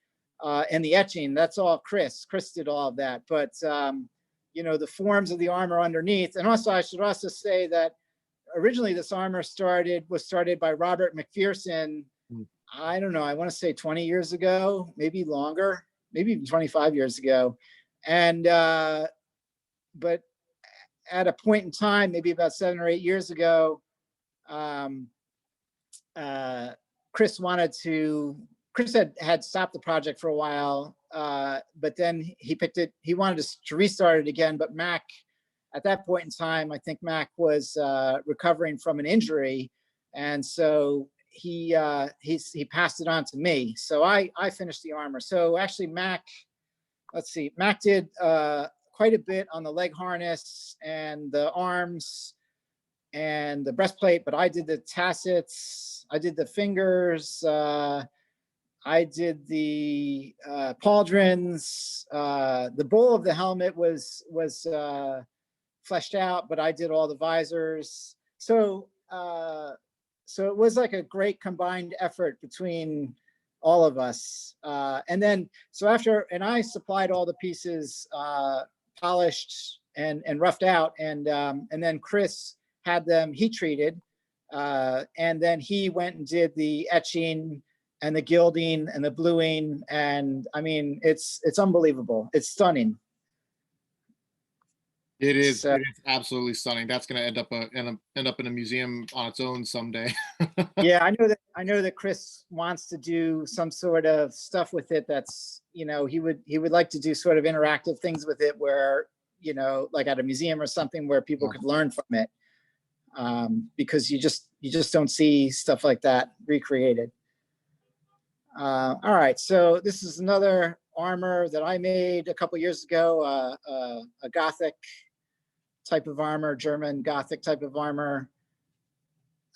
and the etching. That's all Chris. Chris did all of that. But the forms of the armor underneath. And also I should also say that originally this armor was started by Robert McPherson. I don't know, I want to say 20 years ago, maybe longer, maybe even 25 years ago. And but at a point in time, maybe about 7 or 8 years ago, Chris had stopped the project for a while but then he picked it. He wanted to restart it again, but Mac, at that point in time, I think Mac was recovering from an injury, and so he passed it on to me. So I finished the armor. So actually, Mac, let's see, Mac did quite a bit on the leg harness and the arms and the breastplate, but I did the tassets, I did the fingers, I did the pauldrons. The bowl of the helmet was fleshed out, but I did all the visors. So so it was like a great combined effort between all of us. And then so after, and I supplied all the pieces polished and roughed out, and then Chris had them heat treated, and then he went and did the etching and the gilding and the bluing, and I mean it's unbelievable. It's stunning. It is. So, It is absolutely stunning. That's going to end up in a museum on its own someday. yeah, I know that Chris wants to do some sort of stuff with it. That's, you know, he would like to do sort of interactive things with it, where, you know, like at a museum or something where people could learn from it, because you just don't see stuff like that recreated. All right, so this is another armor that I made a couple years ago, a Gothic type of armor, German Gothic type of armor.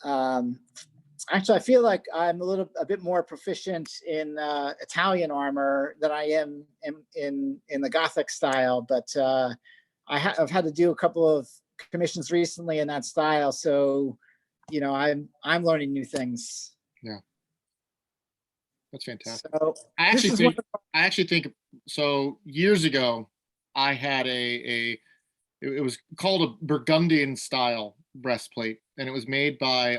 Actually, I feel like I'm a bit more proficient in Italian armor than I am in the Gothic style, but I've had to do a couple of commissions recently in that style, so you know I'm learning new things. Yeah, that's fantastic. So I this actually is think I actually think so. Years ago, I had it was called a Burgundian style breastplate, and it was made by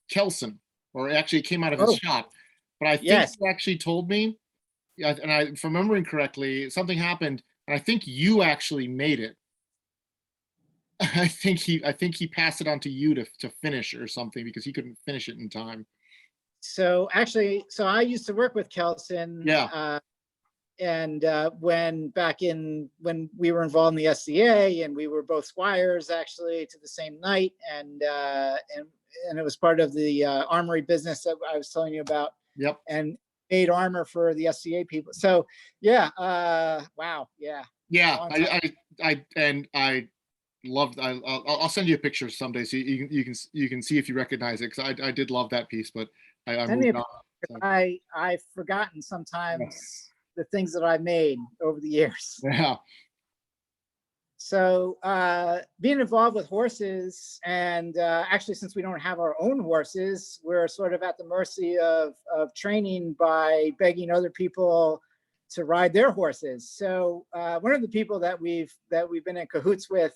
Kelson, or actually it came out of his shop. But I think yes. he actually told me, and if I'm remembering correctly, something happened, and I think you actually made it. I think he passed it on to you to finish or something, because he couldn't finish it in time. So actually, so I used to work with Kelson. Yeah. And when we were involved in the SCA, and we were both squires actually to the same knight, and it was part of the armory business that I was telling you about. Yep. And made armor for the SCA people. So yeah, wow, yeah. Yeah, I loved. I'll send you a picture someday so you can see if you recognize it, because I did love that piece, but I moved on. So. I've forgotten sometimes the things that I made over the years. Yeah. So being involved with horses, and actually, since we don't have our own horses, we're sort of at the mercy of training by begging other people to ride their horses. So one of the people that we've been in cahoots with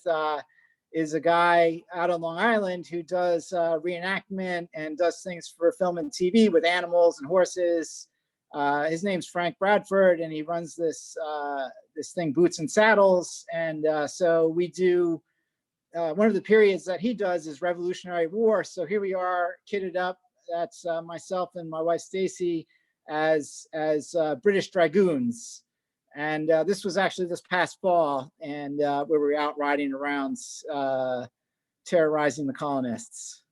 is a guy out on Long Island who does reenactment and does things for film and TV with animals and horses. His name's Frank Bradford, and he runs this thing, Boots and Saddles. And so we do, one of the periods that he does is Revolutionary War. So here we are kitted up. That's myself and my wife, Stacy, as British Dragoons. And this was actually this past fall, and where we were out riding around, terrorizing the colonists.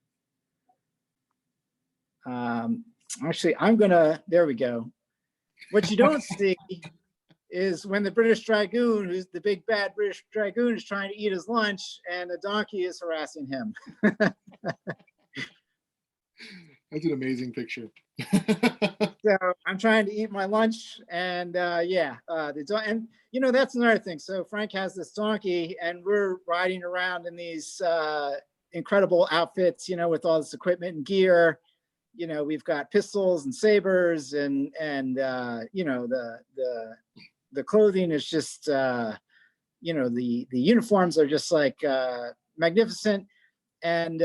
Actually, there we go. What you don't see is when the British Dragoon, who's the big bad British Dragoon, is trying to eat his lunch, and the donkey is harassing him. That's an amazing picture. So I'm trying to eat my lunch, and and you know, that's another thing. So Frank has this donkey, and we're riding around in these incredible outfits, you know, with all this equipment and gear. You know, we've got pistols and sabers, and you know, the clothing is just you know, the uniforms are just like magnificent. And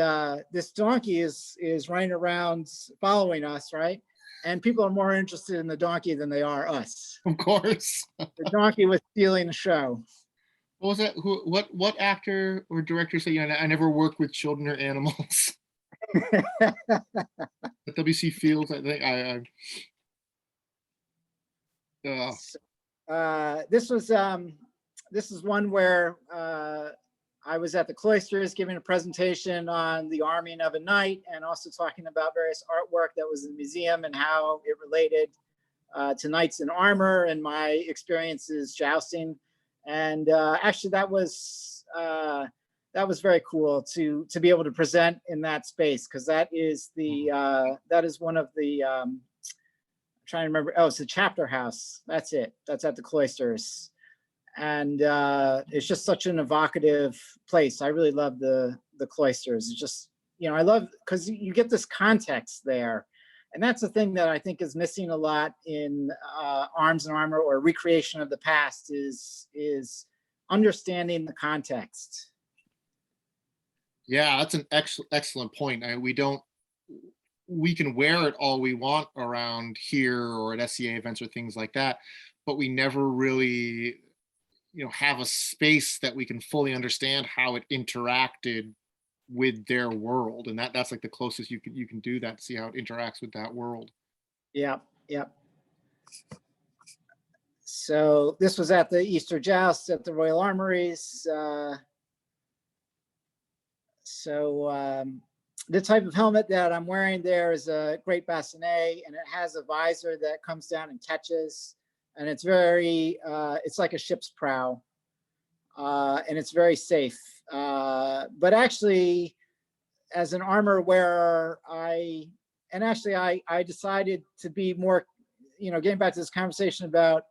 this donkey is running around following us, right? And people are more interested in the donkey than they are us. Of course. The donkey was stealing the show. What was that? What actor or director said, you know, I never worked with children or animals? W.C. Fields, I think. this is one where I was at the cloisters giving a presentation on the arming of a knight, and also talking about various artwork that was in the museum and how it related to knights in armor and my experiences jousting. And actually, that was very cool to be able to present in that space, because that is one of the trying to remember. Oh, it's the chapter house. That's it. That's at the cloisters. And it's just such an evocative place. I really love the cloisters. It's just, I love, because you get this context there. And that's the thing that I think is missing a lot in Arms and Armor or recreation of the past is understanding the context. Yeah, that's an excellent point. We can wear it all we want around here or at SCA events or things like that, but we never really, have a space that we can fully understand how it interacted with their world. And that's like the closest you can do that, see how it interacts with that world. Yeah. So this was at the Easter Joust at the Royal Armories. The type of helmet that I'm wearing there is a Great Bassinet, and it has a visor that comes down and catches, and it's very, it's like a ship's prow, and it's very safe. But actually, as an armor wearer, I decided to be more, getting back to this conversation about,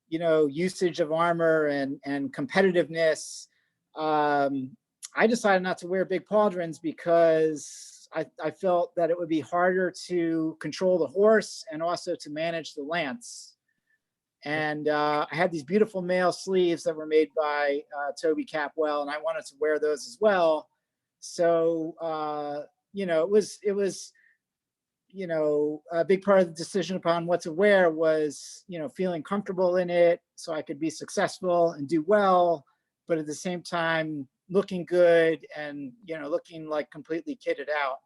usage of armor and competitiveness. I decided not to wear big pauldrons because I felt that it would be harder to control the horse and also to manage the lance. And I had these beautiful mail sleeves that were made by Toby Capwell, and I wanted to wear those as well. So, it was, a big part of the decision upon what to wear was, feeling comfortable in it so I could be successful and do well, but at the same time, looking good and, looking like completely kitted out.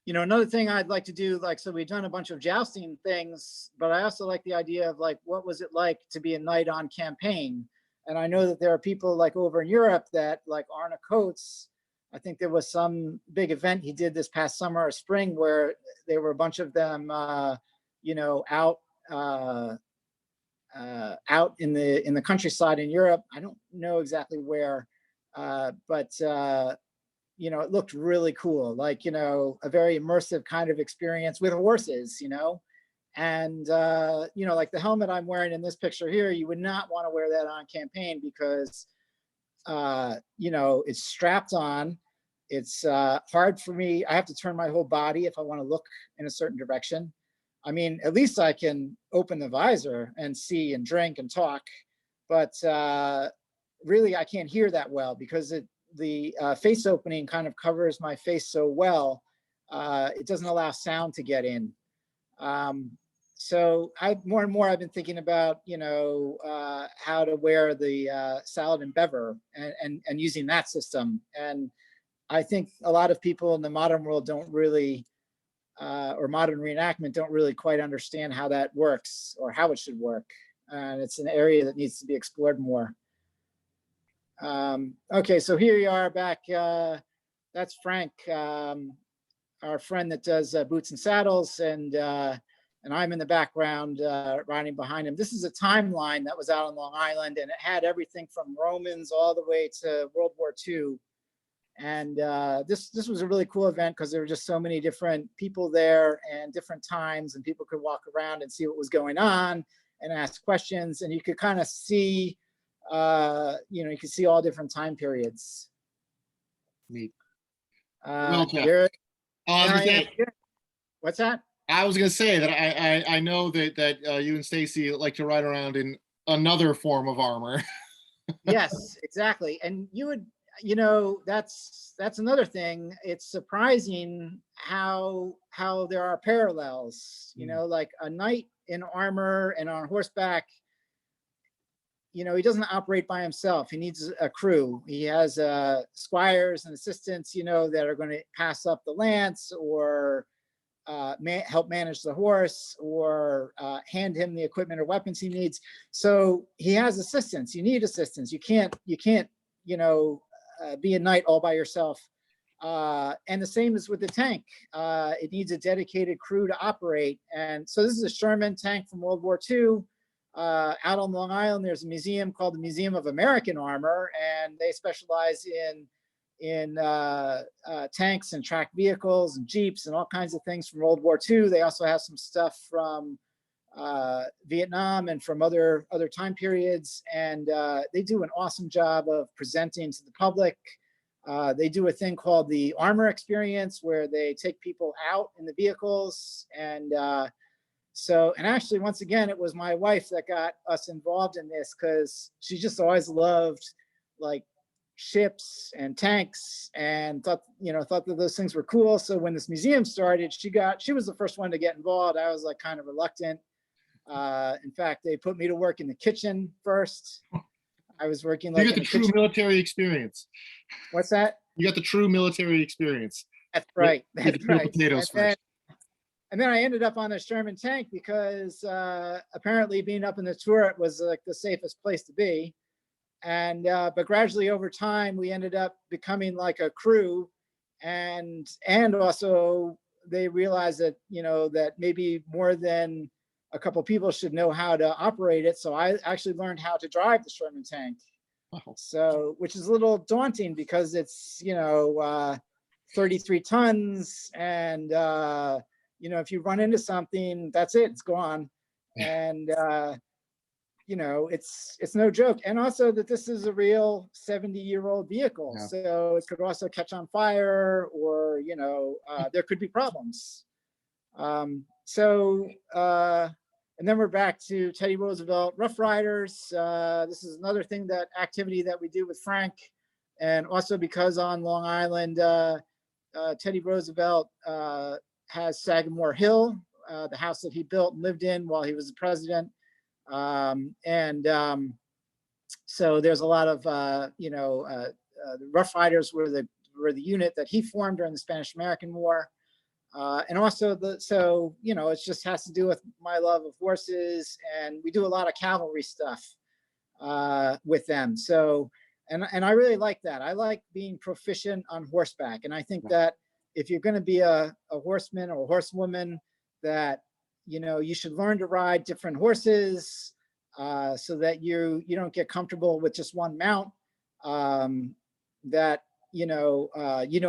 Another thing I'd like to do, so we've done a bunch of jousting things, but I also like the idea of what was it like to be a knight on campaign? And I know that there are people over in Europe that Arne Coates, I think there was some big event he did this past summer or spring where there were a bunch of them, out in the countryside in Europe. I don't know exactly where, but it looked really cool, a very immersive kind of experience with horses, and the helmet I'm wearing in this picture here, you would not want to wear that on campaign because it's strapped on. It's hard for me. I have to turn my whole body if I want to look in a certain direction. I mean, at least I can open the visor and see and drink and talk, but really I can't hear that well because the face opening kind of covers my face so well, it doesn't allow sound to get in. So more and more I've been thinking about, how to wear the Salad and Bever and using that system. And I think a lot of people in the modern world don't really, or modern reenactment don't really quite understand how that works or how it should work. And it's an area that needs to be explored more. Okay, so here you are back. That's Frank, our friend that does boots and saddles, and I'm in the background riding behind him. This is a timeline that was out on Long Island, and it had everything from Romans all the way to World War II. And this was a really cool event because there were just so many different people there and different times, and people could walk around and see what was going on and ask questions, and you could kind of see, you could see all different time periods. Neat. What's that? I was going to say that I know that you and Stacy like to ride around in another form of armor. Yes, exactly. And you would, that's another thing. It's surprising how there are parallels, like a knight in armor and on horseback. He doesn't operate by himself. He needs a crew. He has squires and assistants, that are going to pass up the lance or help manage the horse or hand him the equipment or weapons he needs. So he has assistants. You need assistants. You can't be a knight all by yourself. And the same is with the tank. It needs a dedicated crew to operate. And so this is a Sherman tank from World War II. Out on Long Island, there's a museum called the Museum of American Armor, and they specialize in tanks and tracked vehicles and Jeeps and all kinds of things from World War II. They also have some stuff from Vietnam and from other time periods. And they do an awesome job of presenting to the public. They do a thing called the Armor Experience, where they take people out in the vehicles. And actually, once again, it was my wife that got us involved in this, because she just always loved like ships and tanks and thought that those things were cool. So when this museum started, she was the first one to get involved. I was like kind of reluctant. In fact, they put me to work in the kitchen first. I was working like you got the true military experience. What's that? You got the true military experience. That's right. That's right. Potatoes first. And then I ended up on a Sherman tank because apparently being up in the turret was like the safest place to be. And but gradually over time, we ended up becoming like a crew, and also they realized that that maybe more than a couple people should know how to operate it. So I actually learned how to drive the Sherman tank. Wow. So, which is a little daunting because it's 33 tons, and if you run into something, that's it, it's gone. And it's no joke. And also that this is a real 70-year-old vehicle. Yeah. So it could also catch on fire, or there could be problems. And then we're back to Teddy Roosevelt Rough Riders. This is another activity that we do with Frank. And also because on Long Island, Teddy Roosevelt has Sagamore Hill, the house that he built and lived in while he was the president. So there's a lot of, the Rough Riders were the unit that he formed during the Spanish-American War. And also it just has to do with my love of horses, and we do a lot of cavalry stuff with them. So, and I really like that. I like being proficient on horseback. And I think that if you're going to be a horseman or a horsewoman, that, you should learn to ride different horses so that you don't get comfortable with just one mount, that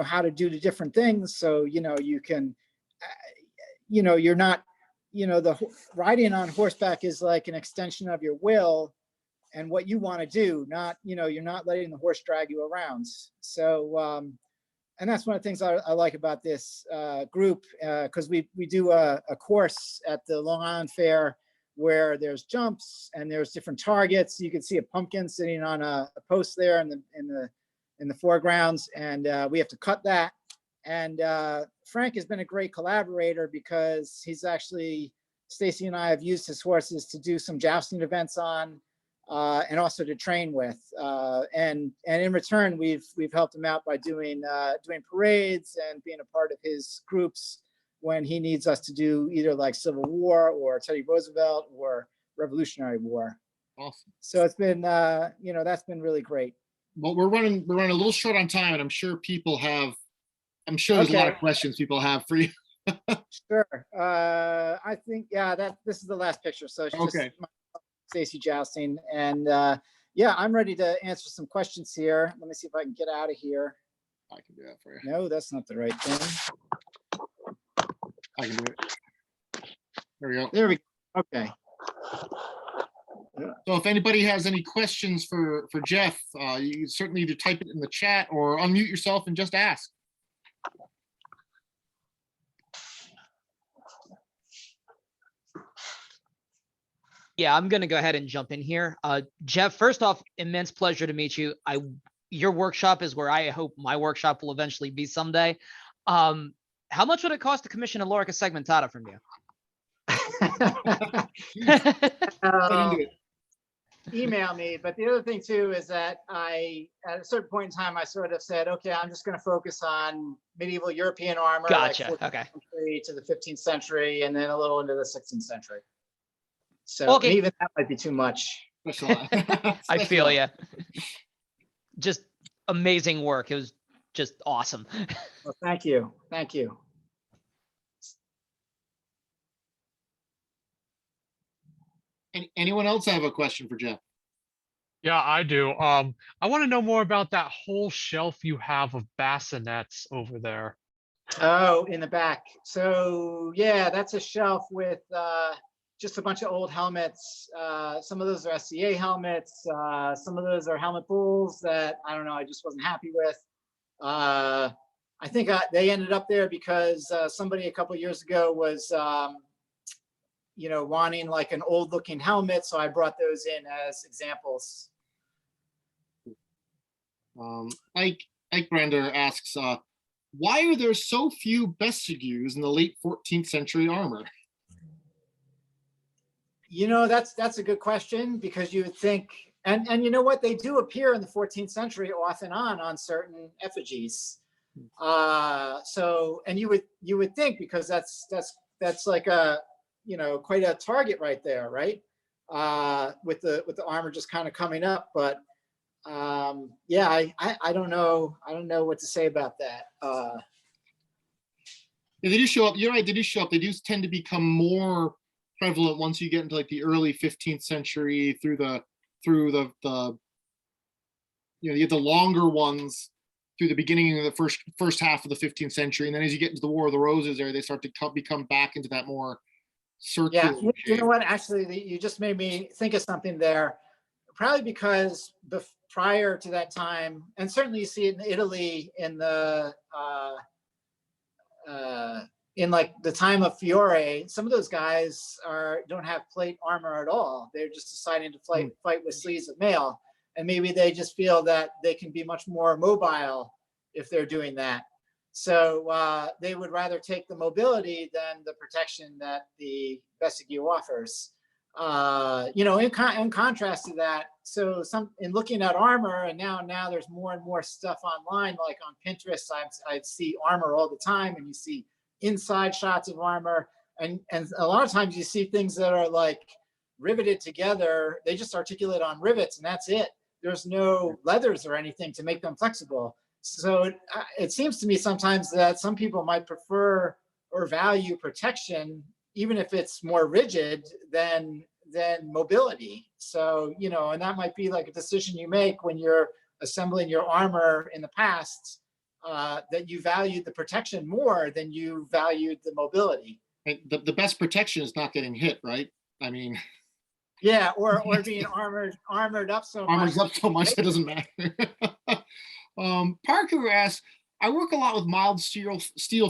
how to do the different things. So, you can, you're not, riding on horseback is like an extension of your will and what you want to do, not, you're not letting the horse drag you around. So, and that's one of the things I like about this group, because we do a course at the Long Island Fair where there's jumps and there's different targets. You can see a pumpkin sitting on a post there in the foregrounds, and we have to cut that. And Frank has been a great collaborator because he's actually, Stacy and I have used his horses to do some jousting events on, and also to train with. And in return, we've helped him out by doing parades and being a part of his groups when he needs us to do either like Civil War or Teddy Roosevelt or Revolutionary War. Awesome. So it's been, that's been really great. Well, we're running a little short on time, and I'm sure there's a lot of questions people have for you. Sure. I think, this is the last picture. So it's okay. Just Stacy jousting. And I'm ready to answer some questions here. Let me see if I can get out of here. I can do that for you. No, that's not the right thing. I can do it. There we go. There we go. Okay. So if anybody has any questions for Jeff, you can certainly either type it in the chat or unmute yourself and just ask. Yeah, I'm going to go ahead and jump in here. Jeff, first off, immense pleasure to meet you. Your workshop is where I hope my workshop will eventually be someday. How much would it cost to commission a Lorica segmentata from you? email me. But the other thing too is that at a certain point in time, I sort of said, okay, I'm just going to focus on medieval European armor, like Gotcha. 14th Okay. century to the 15th century, and then a little into the 16th century. So, and Okay. even that might be too much. I feel you. Just amazing work. It was just awesome. Well, thank you. Thank you. Anyone else have a question for Jeff? Yeah, I do. I want to know more about that whole shelf you have of bassinets over there. Oh, in the back. So yeah, that's a shelf with just a bunch of old helmets. Some of those are SCA helmets. Some of those are helmet bulls that I don't know, I just wasn't happy with. I think they ended up there because somebody a couple years ago was, wanting like an old looking helmet. So I brought those in as examples. Ike Brander asks, why are there so few vestiges in the late 14th century armor? That's a good question, because you would think, and you know what, they do appear in the 14th century off and on certain effigies. So, and you would think, because that's like a, quite a target right there, right? With the armor just kind of coming up, but yeah, I don't know what to say about that. Yeah, they do show up. You're right. They do show up. They do tend to become more prevalent once you get into like the early 15th century through the you get the longer ones through the beginning of the first half of the 15th century, and then as you get into the War of the Roses, there they start to become back into that more circular. Yeah, you know what? Actually, you just made me think of something there. Probably because prior to that time, and certainly you see it in Italy in the in like the time of Fiore, some of those guys don't have plate armor at all. They're just deciding to fight with sleeves of mail, and maybe they just feel that they can be much more mobile if they're doing that. So they would rather take the mobility than the protection that the vestiguo offers. In contrast to that, so in looking at armor, and now there's more and more stuff online, like on Pinterest, I see armor all the time, and you see inside shots of armor, and a lot of times you see things that are like riveted together. They just articulate on rivets, and that's it. There's no leathers or anything to make them flexible. So it seems to me sometimes that some people might prefer or value protection, even if it's more rigid than mobility. So, and that might be like a decision you make when you're assembling your armor in the past, that you valued the protection more than you valued the mobility. And the best protection is not getting hit, right? I mean, yeah, or being armored up so much that it doesn't matter. Parker asks, I work a lot with mild steel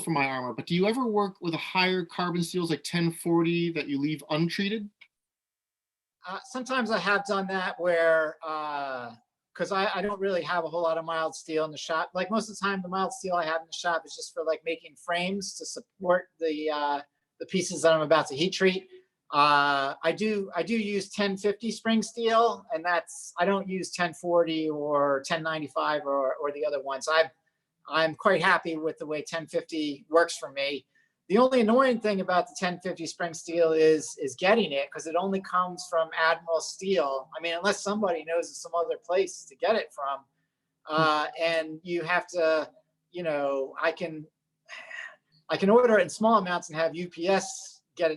for my armor, but do you ever work with a higher carbon steels like 1040 that you leave untreated? Sometimes I have done that where, because I don't really have a whole lot of mild steel in the shop. Like most of the time, the mild steel I have in the shop is just for like making frames to support the pieces that I'm about to heat treat. I do use 1050 spring steel, and I don't use 1040 or 1095 or the other ones. I'm quite happy with the way 1050 works for me. The only annoying thing about the 1050 spring steel is getting it, because it only comes from Admiral Steel. I mean, unless somebody knows some other place to get it from, and you have to, I can order it in small amounts and have UPS get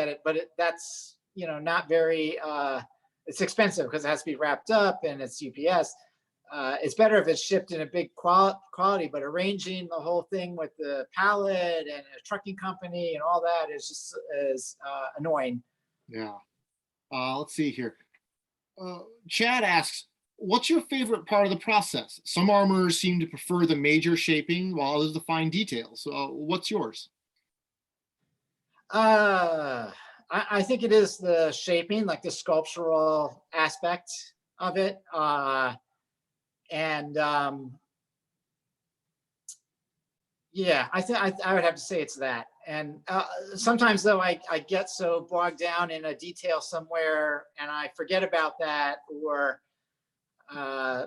it, but that's not very. It's expensive because it has to be wrapped up and it's UPS. It's better if it's shipped in a big quality, but arranging the whole thing with the pallet and a trucking company and all that is just annoying. Yeah. Let's see here. Chad asks, what's your favorite part of the process? Some armorers seem to prefer the major shaping, while others the fine details. What's yours? I think it is the shaping, like the sculptural aspect of it. And yeah, I think I would have to say it's that. And sometimes though, I get so bogged down in a detail somewhere and I forget about that. Or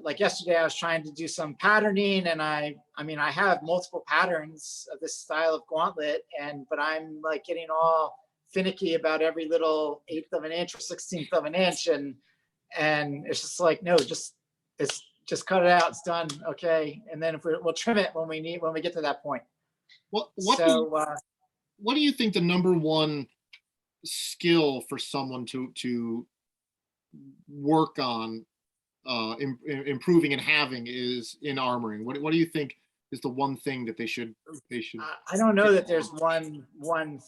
like yesterday, I was trying to do some patterning, and I mean, I have multiple patterns of this style of gauntlet, but I'm like getting all finicky about every little 1/8 of an inch or 1/16 of an inch, and it's just like, no, just cut it out. It's done. Okay, and then we'll trim it when we get to that point. What do you think the number one skill for someone to work on improving and having is in armoring? What do you think is the one thing that they should I don't know that there's one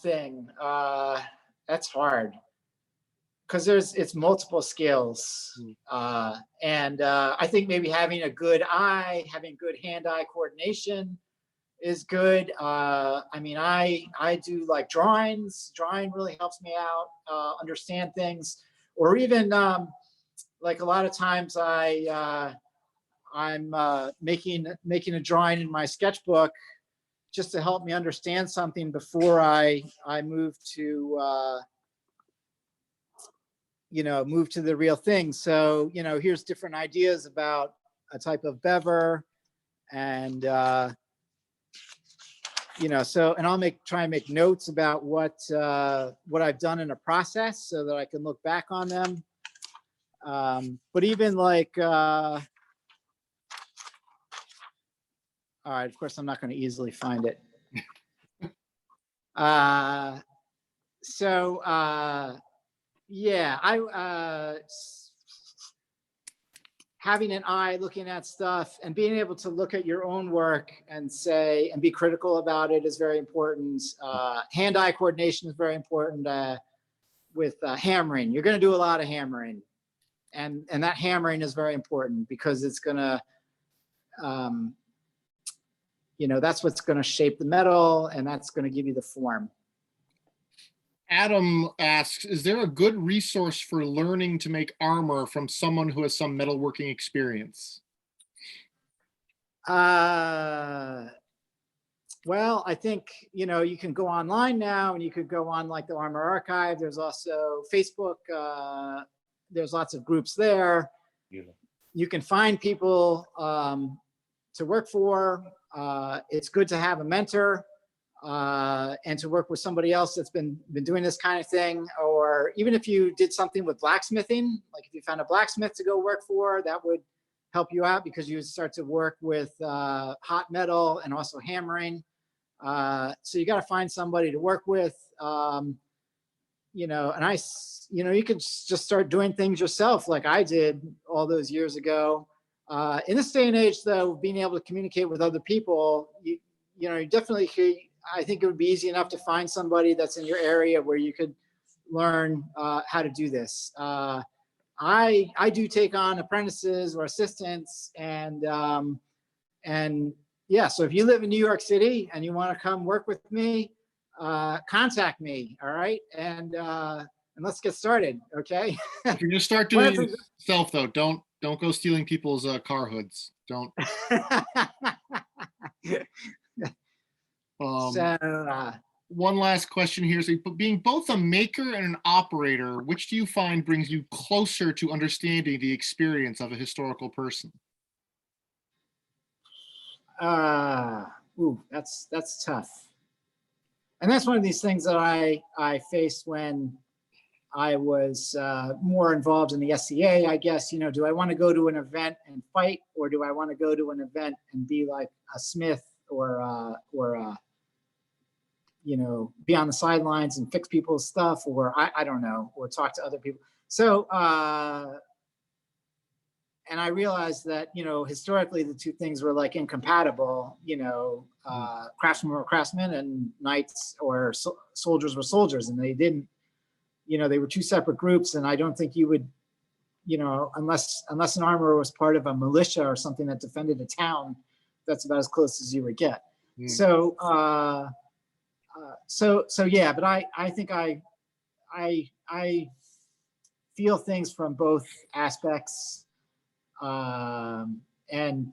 thing. That's hard because it's multiple skills. And I think maybe having a good eye, having good hand-eye coordination is good. I mean, I do like drawings. Drawing really helps me out, understand things, or even like a lot of times I'm making a drawing in my sketchbook just to help me understand something before I move to move to the real thing. So here's different ideas about a type of bever, and so, and I'll try and make notes about what I've done in a process so that I can look back on them. But even like, all right, of course, I'm not going to easily find it. Yeah, having an eye, looking at stuff, and being able to look at your own work and say, and be critical about it is very important. Hand-eye coordination is very important. With hammering, you're going to do a lot of hammering, and that hammering is very important because it's going to, that's what's going to shape the metal, and that's going to give you the form. Adam asks, is there a good resource for learning to make armor from someone who has some metalworking experience? Well, I think, you can go online now, and you could go on like the Armor Archive. There's also Facebook. There's lots of groups there. Yeah. You can find people to work for. It's good to have a mentor. And to work with somebody else that's been doing this kind of thing, or even if you did something with blacksmithing, like if you found a blacksmith to go work for, that would help you out because you would start to work with hot metal and also hammering. So you got to find somebody to work with, and you could just start doing things yourself like I did all those years ago. In this day and age, though, being able to communicate with other people, you definitely, I think it would be easy enough to find somebody that's in your area where you could learn how to do this. I do take on apprentices or assistants, and yeah, so if you live in New York City and you want to come work with me, contact me, all right? And let's get started, okay? If you're gonna start doing it yourself, though, don't go stealing people's car hoods. Don't. One last question here. So being both a maker and an operator, which do you find brings you closer to understanding the experience of a historical person? That's tough. And that's one of these things that I faced when I was more involved in the SCA, I guess. Do I want to go to an event and fight, or do I want to go to an event and be like a smith or be on the sidelines and fix people's stuff, or I don't know, or talk to other people. So, and I realized that, historically the two things were like incompatible. Craftsmen were craftsmen and knights or soldiers were soldiers, and they didn't, they were two separate groups. And I don't think you would, unless an armorer was part of a militia or something that defended a town, that's about as close as you would get. So, so yeah, but I think I feel things from both aspects, but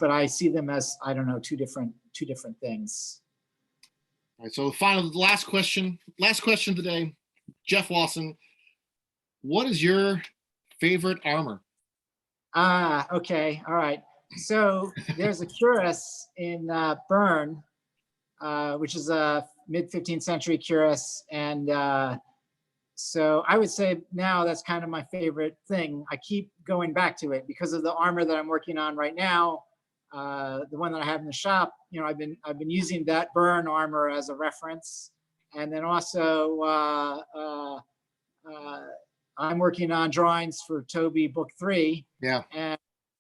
I see them as, I don't know, two different things. All right, so the last question today, Jeff Wasson, what is your favorite armor? Okay, all right. So there's a cuirass in Bern, which is a mid 15th century cuirass, and so I would say now that's kind of my favorite thing. I keep going back to it because of the armor that I'm working on right now. The one that I have in the shop, you know, I've been using that Bern armor as a reference, and then also I'm working on drawings for Toby Book 3. Yeah.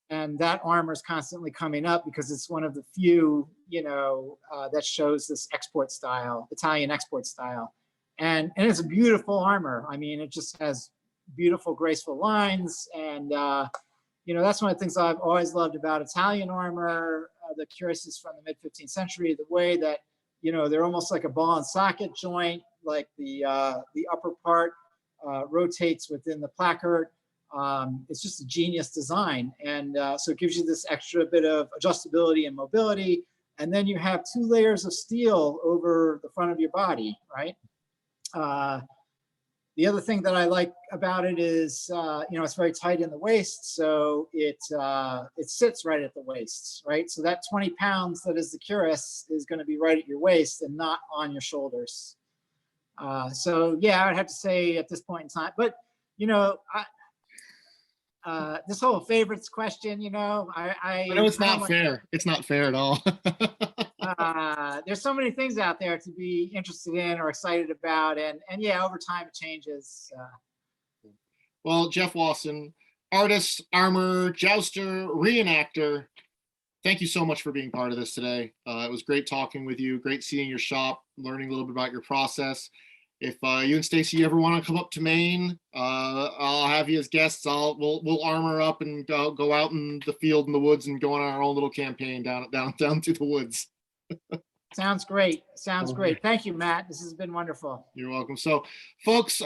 And that armor is constantly coming up because it's one of the few, you know, that shows this export style, Italian export style. And it's a beautiful armor. I mean, it just has beautiful, graceful lines. And, you know, that's one of the things I've always loved about Italian armor. The cuirasses from the mid 15th century, the way that, you know, they're almost like a ball and socket joint, like the upper part rotates within the placard. It's just a genius design. And so it gives you this extra bit of adjustability and mobility. And then you have 2 layers of steel over the front of your body, right? The other thing that I like about it is, you know, it's very tight in the waist. So it sits right at the waist, right? So that 20 pounds that is the cuirass is going to be right at your waist and not on your shoulders. So yeah, I would have to say at this point in time, but you know, this whole favorites question, you know, I know it's not fair. It's not fair at all. There's so many things out there to be interested in or excited about, and yeah, over time it changes. Well, Jeff Wasson, artist, armor, jouster, reenactor, thank you so much for being part of this today. It was great talking with you. Great seeing your shop, learning a little bit about your process. If you and Stacy ever want to come up to Maine, I'll have you as guests. We'll armor up and go out in the field in the woods and go on our own little campaign down through the woods. Sounds great. Sounds great. Thank you, Matt. This has been wonderful. You're welcome. So, folks,